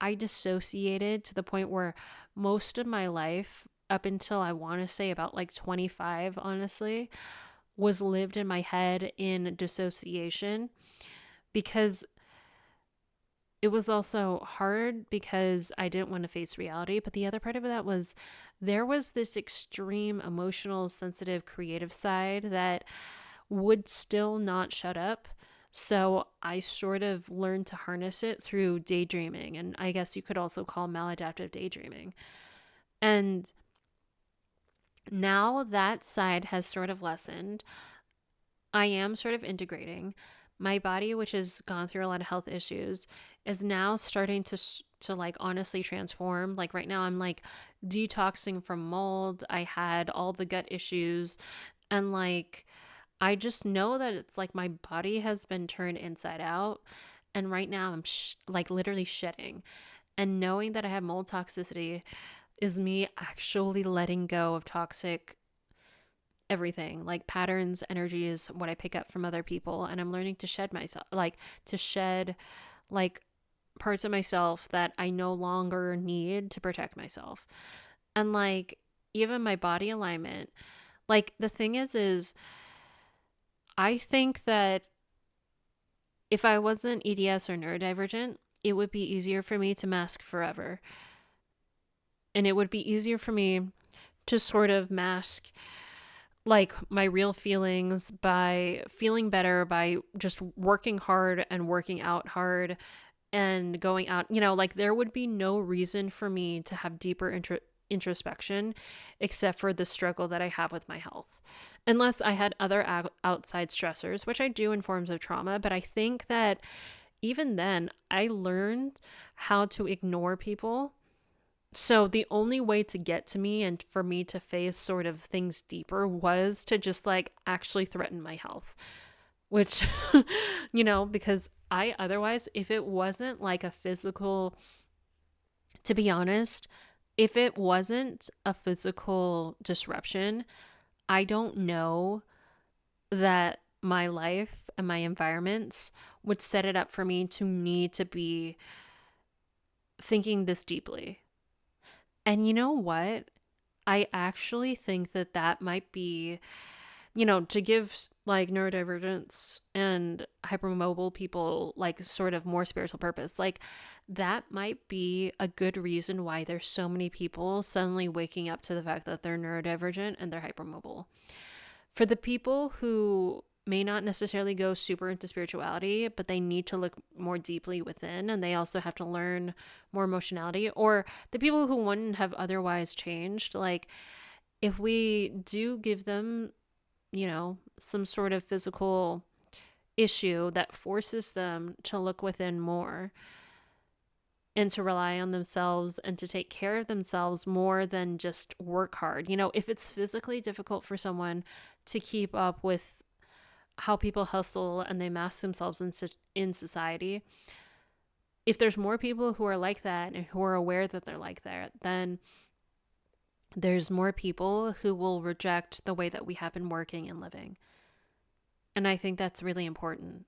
I dissociated to the point where most of my life, up until I want to say about like 25, honestly, was lived in my head in dissociation because it was also hard because I didn't want to face reality. But the other part of that was there was this extreme emotional, sensitive, creative side that would still not shut up. So I sort of learned to harness it through daydreaming. And I guess you could also call maladaptive daydreaming. And now that side has sort of lessened. I am sort of integrating. My body, which has gone through a lot of health issues, is now starting to like honestly transform. Like right now I'm like detoxing from mold. I had all the gut issues and like I just know that it's like my body has been turned inside out. And right now I'm like literally shedding. And knowing that I have mold toxicity is me actually letting go of toxic everything, like patterns, energies, what I pick up from other people. And I'm learning to shed myself, like to shed like parts of myself that I no longer need to protect myself. And like even my body alignment, like the thing is I think that if I wasn't EDS or neurodivergent, it would be easier for me to mask forever. And it would be easier for me to sort of mask like my real feelings by feeling better by just working hard and working out hard and going out, like there would be no reason for me to have deeper introspection except for the struggle that I have with my health. Unless I had other outside stressors, which I do in forms of trauma, but I think that even then I learned how to ignore people. So the only way to get to me and for me to face sort of things deeper was to just like actually threaten my health, which, because I otherwise, if it wasn't like a physical, to be honest, if it wasn't a physical disruption, I don't know that my life and my environments would set it up for me to need to be thinking this deeply. And you know what? I actually think that that might be, to give like neurodivergence and hypermobile people like sort of more spiritual purpose. Like that might be a good reason why there's so many people suddenly waking up to the fact that they're neurodivergent and they're hypermobile. For the people who may not necessarily go super into spirituality, but they need to look more deeply within and they also have to learn more emotionality, or the people who wouldn't have otherwise changed, like if we do give them, some sort of physical issue that forces them to look within more and to rely on themselves and to take care of themselves more than just work hard. If it's physically difficult for someone to keep up with how people hustle and they mask themselves in society, if there's more people who are like that and who are aware that they're like that, then there's more people who will reject the way that we have been working and living. And I think that's really important.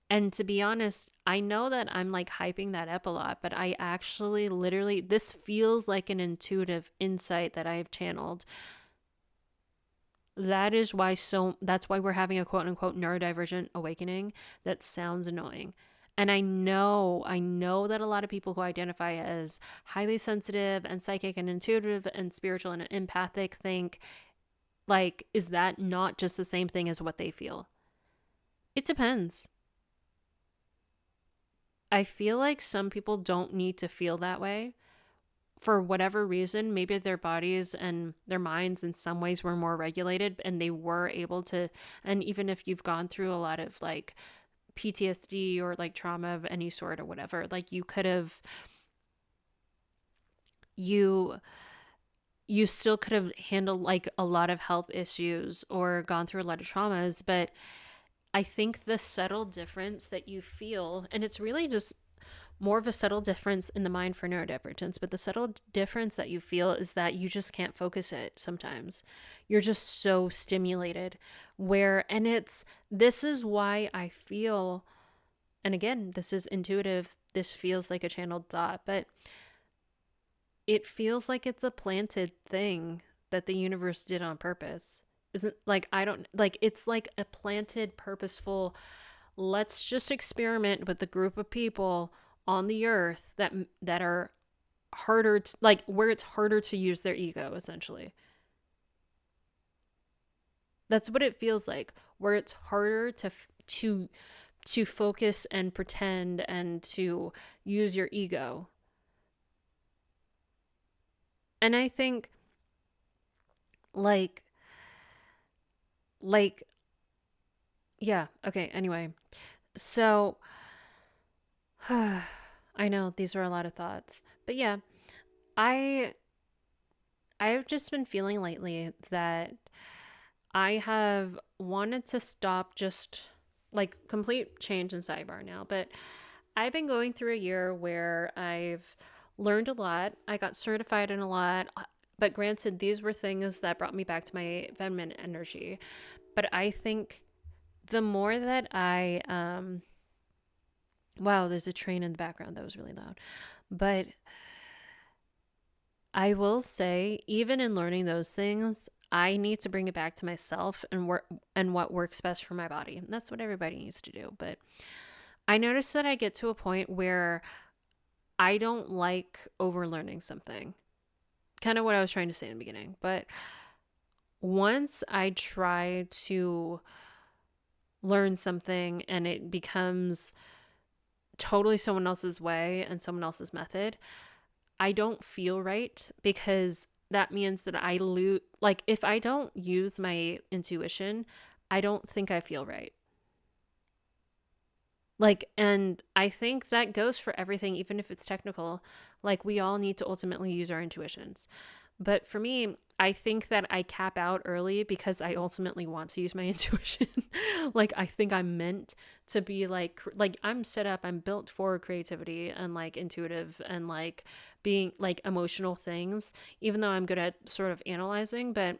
And to be honest, I know that I'm like hyping that up a lot, but I actually literally, this feels like an intuitive insight that I have channeled. That's why we're having a quote unquote neurodivergent awakening that sounds annoying. And I know that a lot of people who identify as highly sensitive and psychic and intuitive and spiritual and empathic think, like, is that not just the same thing as what they feel? It depends. I feel like some people don't need to feel that way for whatever reason. Maybe their bodies and their minds in some ways were more regulated and they were able to. And even if you've gone through a lot of like PTSD or like trauma of any sort or whatever, like you you still could have handled like a lot of health issues or gone through a lot of traumas. But I think the subtle difference that you feel, and it's really just more of a subtle difference in the mind for neurodivergence, but the subtle difference that you feel is that you just can't focus it sometimes. You're just so stimulated. And this is why I feel, and again, this is intuitive, this feels like a channeled thought, but it feels like it's a planted thing that the universe did on purpose. Isn't like, I don't like, it's like a planted, purposeful, let's just experiment with the group of people on the earth that are harder to, like, where it's harder to use their ego, essentially. That's what it feels like, where it's harder to focus and pretend and to use your ego. And I think like like yeah, okay, anyway. So I know these are a lot of thoughts. But yeah, I I've just been feeling lately that I have wanted to stop, just like complete change in sidebar now, but I've been going through a year where I've learned a lot. I got certified in a lot, but granted, these were things that brought me back to my feminine energy. But I think the more that wow, there's a train in the background that was really loud. But I will say, even in learning those things, I need to bring it back to myself and work and what works best for my body. And that's what everybody needs to do. But I notice that I get to a point where I don't like overlearning something. Kind of what I was trying to say in the beginning. But once I try to learn something and it becomes totally someone else's way and someone else's method, I don't feel right, because that means that I lose. Like, if I don't use my intuition, I don't think I feel right. Like, and I think that goes for everything, even if it's technical. Like, we all need to ultimately use our intuitions. But for me, I think that I cap out early because I ultimately want to use my intuition. Like, I think I'm meant to be like I'm set up, I'm built for creativity and like intuitive and like being like emotional things, even though I'm good at sort of analyzing, but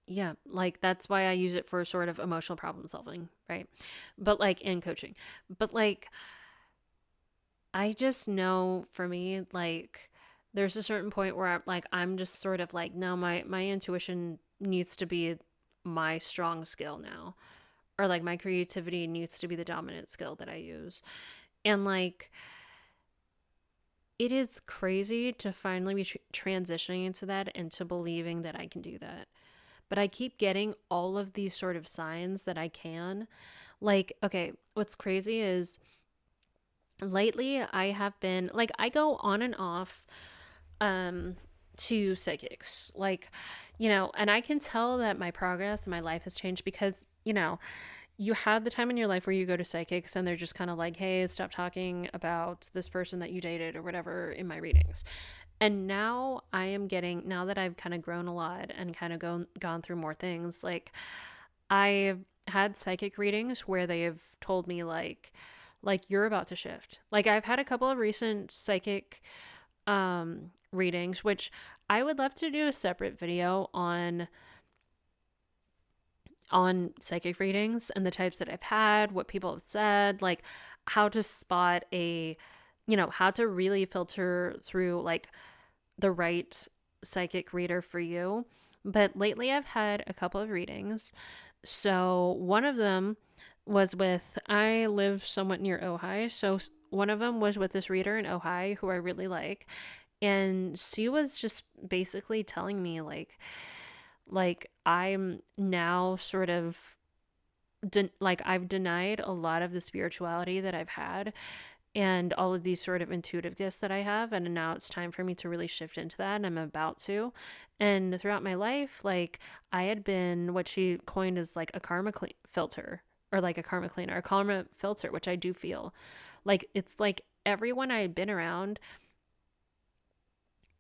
yeah, like that's why I use it for sort of emotional problem solving, right? But like in coaching. But like I just know for me, like there's a certain point where I'm just sort of like, no, my intuition needs to be my strong skill now. Or like my creativity needs to be the dominant skill that I use. And like it is crazy to finally be transitioning into that and to believing that I can do that. But I keep getting all of these sort of signs that I can. Like, okay, what's crazy is lately I have been like, I go on and off to psychics, like, and I can tell that my progress and my life has changed because you have the time in your life where you go to psychics and they're just kind of like, hey, stop talking about this person that you dated or whatever in my readings. And now now that I've kind of grown a lot and kind of gone through more things, like I've had psychic readings where they have told me like you're about to shift. Like I've had a couple of recent psychic readings, which I would love to do a separate video on on psychic readings and the types that I've had, what people have said, like how to spot how to really filter through like the right psychic reader for you. But lately I've had a couple of readings. So one of them was I live somewhat near Ojai. So one of them was with this reader in Ojai who I really like. And she was just basically telling me like I'm now sort of like I've denied a lot of the spirituality that I've had and all of these sort of intuitive gifts that I have, and now it's time for me to really shift into that, and I'm about to. And throughout my life, like I had been what she coined as like a filter, or like a karma cleaner, a karma filter, which I do feel like it's like everyone I had been around,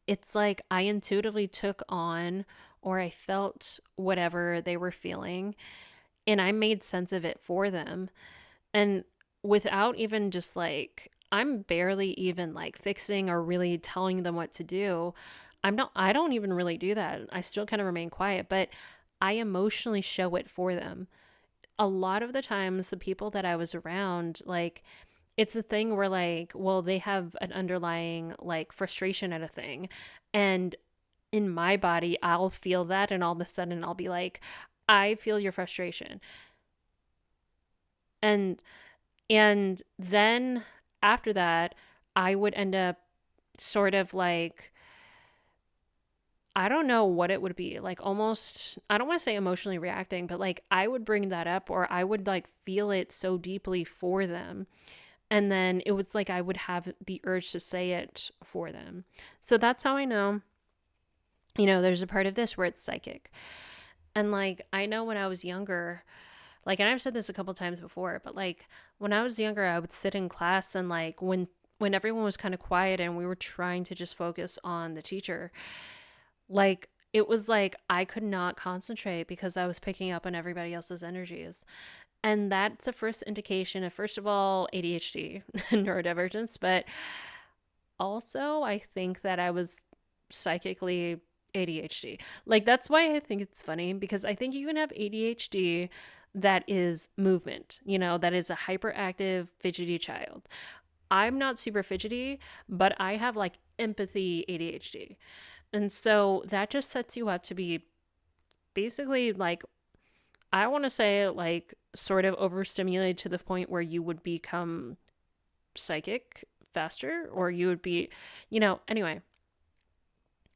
it's like I intuitively took on or I felt whatever they were feeling and I made sense of it for them. And without even just like, I'm barely even like fixing or really telling them what to do. I don't even really do that. I still kind of remain quiet, but I emotionally show it for them. A lot of the times, the people that I was around, like, it's a thing where, like, well, they have an underlying, like, frustration at a thing. And in my body, I'll feel that, and all of a sudden, I'll be like, I feel your frustration. And then after that, I would end up sort of like, I don't know what it would be, like almost, I don't want to say emotionally reacting, but like I would bring that up or I would like feel it so deeply for them. And then it was like I would have the urge to say it for them. So that's how I know, there's a part of this where it's psychic. And like, I know when I was younger, like, and I've said this a couple times before, but like when I was younger, I would sit in class and like when everyone was kind of quiet and we were trying to just focus on the teacher, like it was like I could not concentrate because I was picking up on everybody else's energies. And that's the first indication of, first of all, ADHD, neurodivergence, but also I think that I was psychically ADHD. Like that's why I think it's funny because I think you can have ADHD that is movement, that is a hyperactive, fidgety child. I'm not super fidgety, but I have like empathy ADHD. And so that just sets you up to be basically like, I want to say like sort of overstimulated to the point where you would become psychic faster or you would be, anyway.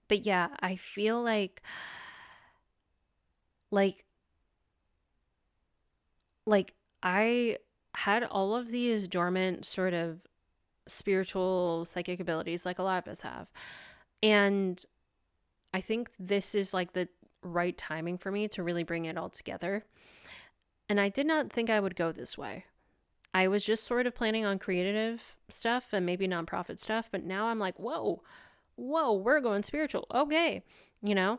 But yeah, I feel like like I had all of these dormant sort of spiritual psychic abilities like a lot of us have. And I think this is like the right timing for me to really bring it all together. And I did not think I would go this way. I was just sort of planning on creative stuff and maybe nonprofit stuff, but now I'm like, whoa, we're going spiritual. Okay, you know?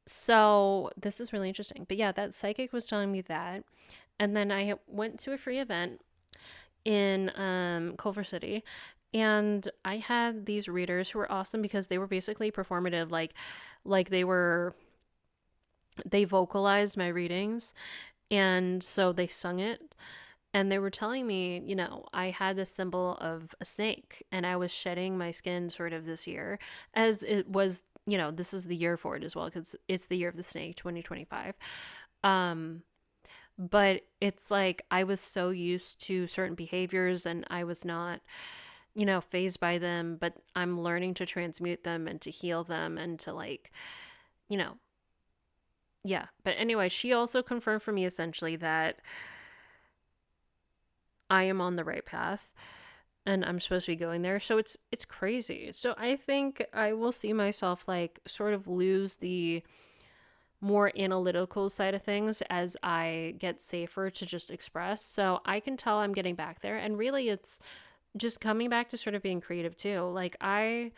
So this is really interesting. But yeah, that psychic was telling me that. And then I went to a free event in Culver City. And I had these readers who were awesome because they were basically performative, like they vocalized my readings, and so they sung it. And they were telling me, I had this symbol of a snake and I was shedding my skin sort of this year, as it was, this is the year for it as well, because it's the year of the snake, 2025. Um, but it's like I was so used to certain behaviors and I was not, phased by them, but I'm learning to transmute them and to heal them and to like, you know, yeah. But anyway, she also confirmed for me essentially that I am on the right path and I'm supposed to be going there. So it's crazy. So I think I will see myself like sort of lose the more analytical side of things as I get safer to just express. So I can tell I'm getting back there. And really it's just coming back to sort of being creative too. Like I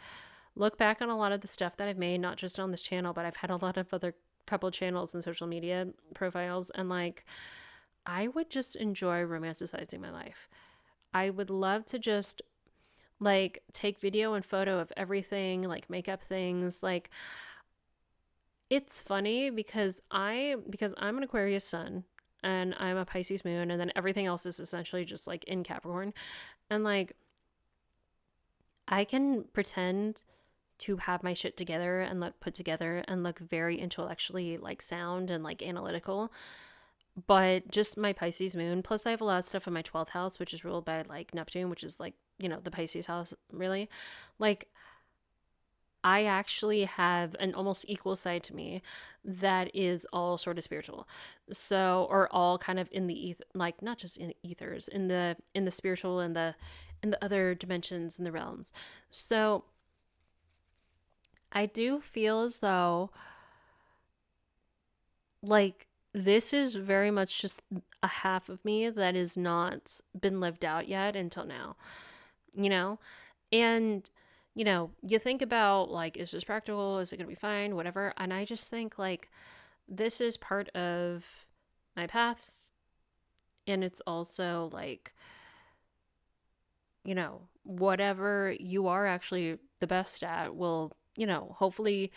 look back on a lot of the stuff that I've made, not just on this channel, but I've had a lot of other couple channels and social media profiles, and like I would just enjoy romanticizing my life. I would love to just like take video and photo of everything, like make up things. Like it's funny because I'm an Aquarius sun and I'm a Pisces moon, and then everything else is essentially just like in Capricorn. And like, I can pretend to have my shit together and look put together and look very intellectually like sound and like analytical, but just my Pisces moon, plus I have a lot of stuff in my 12th house, which is ruled by like Neptune, which is like, the Pisces house, really. Like, I actually have an almost equal side to me that is all sort of spiritual. So, or all kind of in the like not just in the ethers, in the spiritual and the other dimensions and the realms. So, I do feel as though like this is very much just a half of me that has not been lived out yet until now, you know? And, you think about like, is this practical? Is it going to be fine? Whatever. And I just think like, this is part of my path. And it's also like, whatever you are actually the best at will, hopefully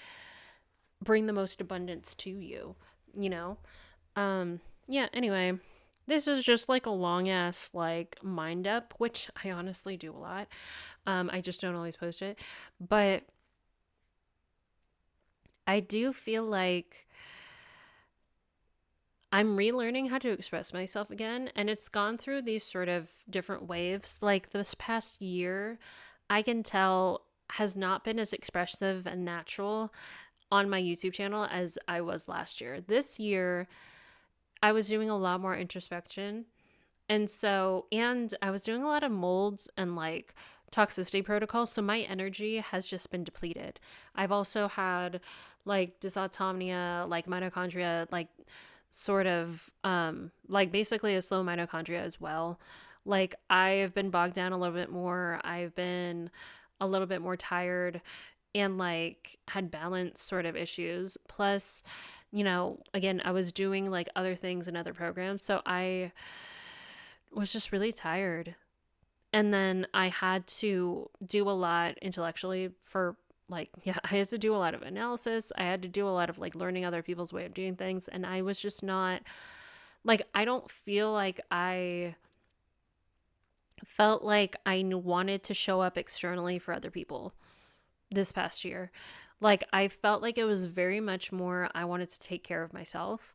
bring the most abundance to you, you know? Yeah, anyway, this is just like a long ass like mind up, which I honestly do a lot. I just don't always post it. But I do feel like I'm relearning how to express myself again, and it's gone through these sort of different waves. Like this past year, I can tell has not been as expressive and natural on my YouTube channel as I was last year. This year, I was doing a lot more introspection. And I was doing a lot of molds and like toxicity protocols. So my energy has just been depleted. I've also had like dysautonomia, like mitochondria, like sort of like basically a slow mitochondria as well. Like I've been bogged down a little bit more. I've been a little bit more tired and like had balance sort of issues. Plus, again, I was doing like other things and other programs. So I was just really tired. And then I had to do a lot intellectually for like, yeah, I had to do a lot of analysis. I had to do a lot of like learning other people's way of doing things. And I was just not like, I don't feel like I felt like I wanted to show up externally for other people this past year. Like, I felt like it was very much more, I wanted to take care of myself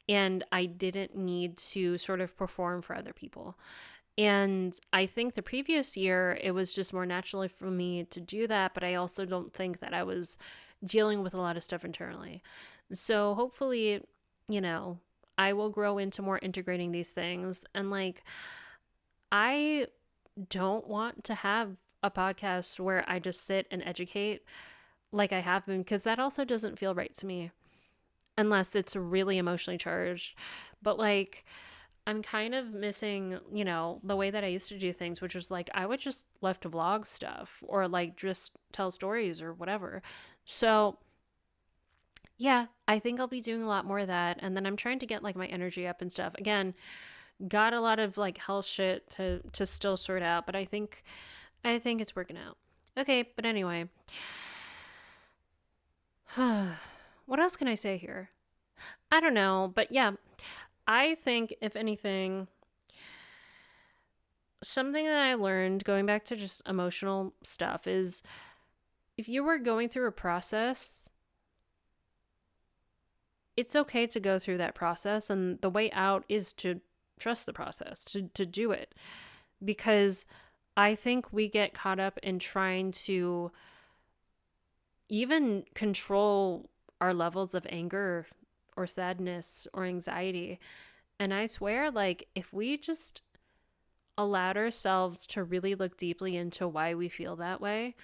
and I didn't need to sort of perform for other people. And I think the previous year, it was just more naturally for me to do that. But I also don't think that I was dealing with a lot of stuff internally. So hopefully, I will grow into more integrating these things. And like, I don't want to have a podcast where I just sit and educate like I have been, because that also doesn't feel right to me unless it's really emotionally charged. But like, I'm kind of missing, the way that I used to do things, which was like I would just left to vlog stuff or like just tell stories or whatever. So, yeah, I think I'll be doing a lot more of that. And then I'm trying to get like my energy up and stuff. Again, got a lot of like health shit to still sort out, but I think it's working out. Okay, but anyway. What else can I say here? I don't know, but yeah, I think if anything, something that I learned going back to just emotional stuff is if you were going through a process, it's okay to go through that process. And the way out is to trust the process, to do it. Because I think we get caught up in trying to even control our levels of anger or sadness or anxiety. And I swear, like, if we just allowed ourselves to really look deeply into why we feel that way,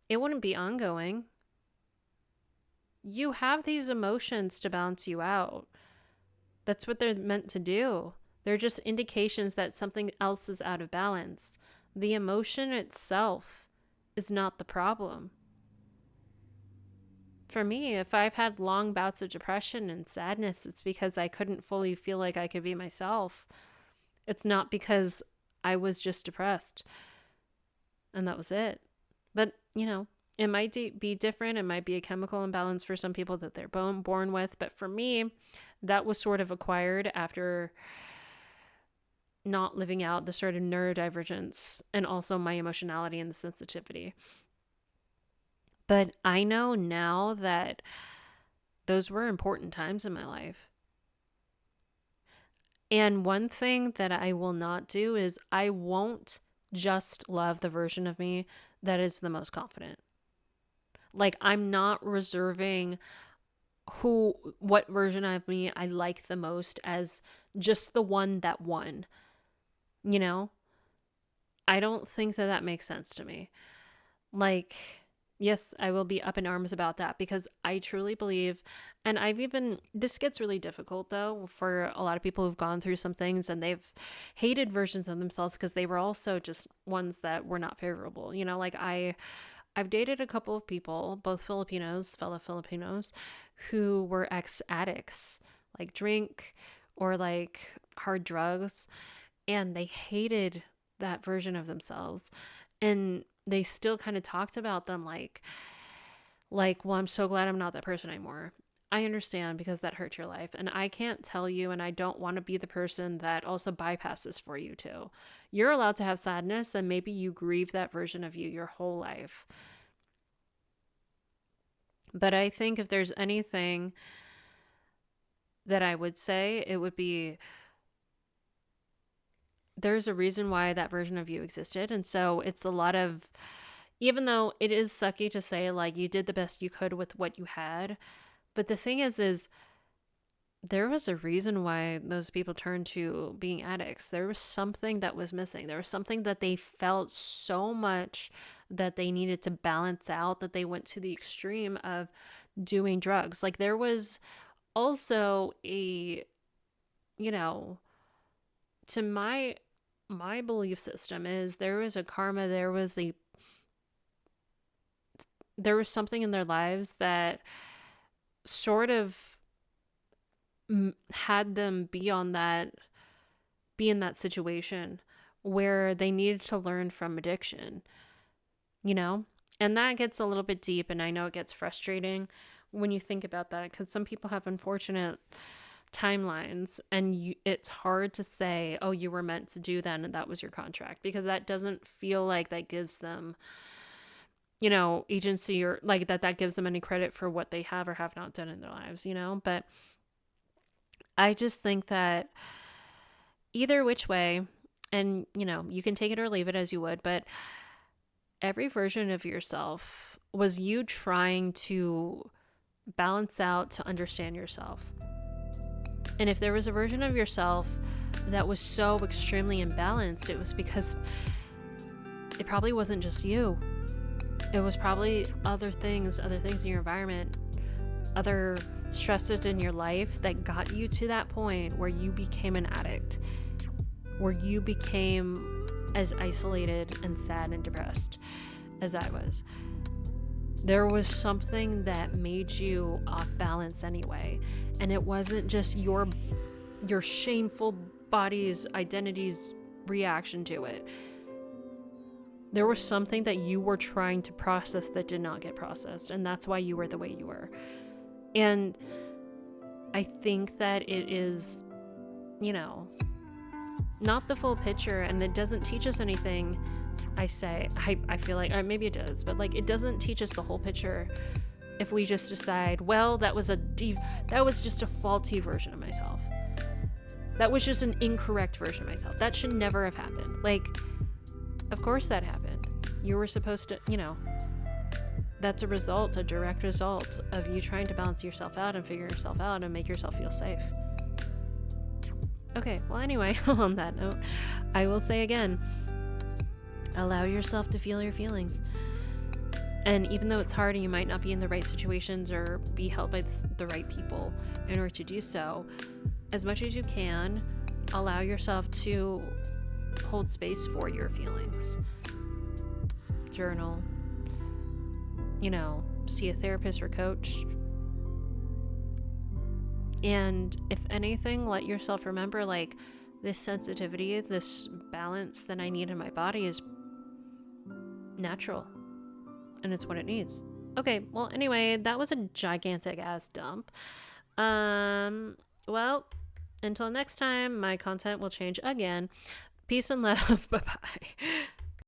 it wouldn't be ongoing. You have these emotions to balance you out. That's what they're meant to do. They're just indications that something else is out of balance. The emotion itself is not the problem. For me, if I've had long bouts of depression and sadness, it's because I couldn't fully feel like I could be myself. It's not because I was just depressed and that was it. But, it might be different. It might be a chemical imbalance for some people that they're born with. But for me, that was sort of acquired after not living out the sort of neurodivergence and also my emotionality and the sensitivity. But I know now that those were important times in my life. And one thing that I will not do is I won't just love the version of me that is the most confident. Like, I'm not reserving what version of me I like the most as just the one that won. You know, I don't think that that makes sense to me. Like, yes, I will be up in arms about that because I truly believe, and this gets really difficult though for a lot of people who've gone through some things and they've hated versions of themselves because they were also just ones that were not favorable. Like I've dated a couple of people, both fellow Filipinos, who were ex-addicts, like drink or like hard drugs, and they hated that version of themselves. And they still kind of talked about them well, I'm so glad I'm not that person anymore. I understand because that hurt your life. And I can't tell you, and I don't want to be the person that also bypasses for you too. You're allowed to have sadness, and maybe you grieve that version of you your whole life. But I think if there's anything that I would say, it would be there's a reason why that version of you existed. And so it's a lot of, even though it is sucky to say like you did the best you could with what you had, but the thing is there was a reason why those people turned to being addicts. There was something that was missing. There was something that they felt so much that they needed to balance out that they went to the extreme of doing drugs. Like there was also to my belief system is there was a karma, there was something in their lives that sort of had them be in that situation where they needed to learn from addiction, and that gets a little bit deep, and I know it gets frustrating when you think about that because some people have unfortunate timelines, and it's hard to say, oh, you were meant to do that and that was your contract, because that doesn't feel like that gives them agency, or like that gives them any credit for what they have or have not done in their lives, but I just think that either which way, and you can take it or leave it as you would, but every version of yourself was you trying to balance out to understand yourself. And if there was a version of yourself that was so extremely imbalanced, it was because it probably wasn't just you. It was probably other things in your environment, other stresses in your life that got you to that point where you became an addict, where you became as isolated and sad and depressed as I was. There was something that made you off balance anyway, and it wasn't just your shameful body's identity's reaction to it. There was something that you were trying to process that did not get processed, and that's why you were the way you were. And I think that it is, not the full picture, and it doesn't teach us anything. I feel like maybe it does, but like it doesn't teach us the whole picture if we just decide, well, that was just a faulty version of myself. That was just an incorrect version of myself. That should never have happened. Like, of course that happened. You were supposed to, that's a direct result of you trying to balance yourself out and figure yourself out and make yourself feel safe. Okay, well, anyway, on that note, I will say again, allow yourself to feel your feelings. And even though it's hard and you might not be in the right situations or be held by the right people in order to do so, as much as you can, allow yourself to hold space for your feelings. Journal, see a therapist or coach. And if anything, let yourself remember, like, this sensitivity, this balance that I need in my body is natural, and it's what it needs. Okay, well, anyway, that was a gigantic ass dump. Well, until next time, my content will change again. Peace and love. Bye bye.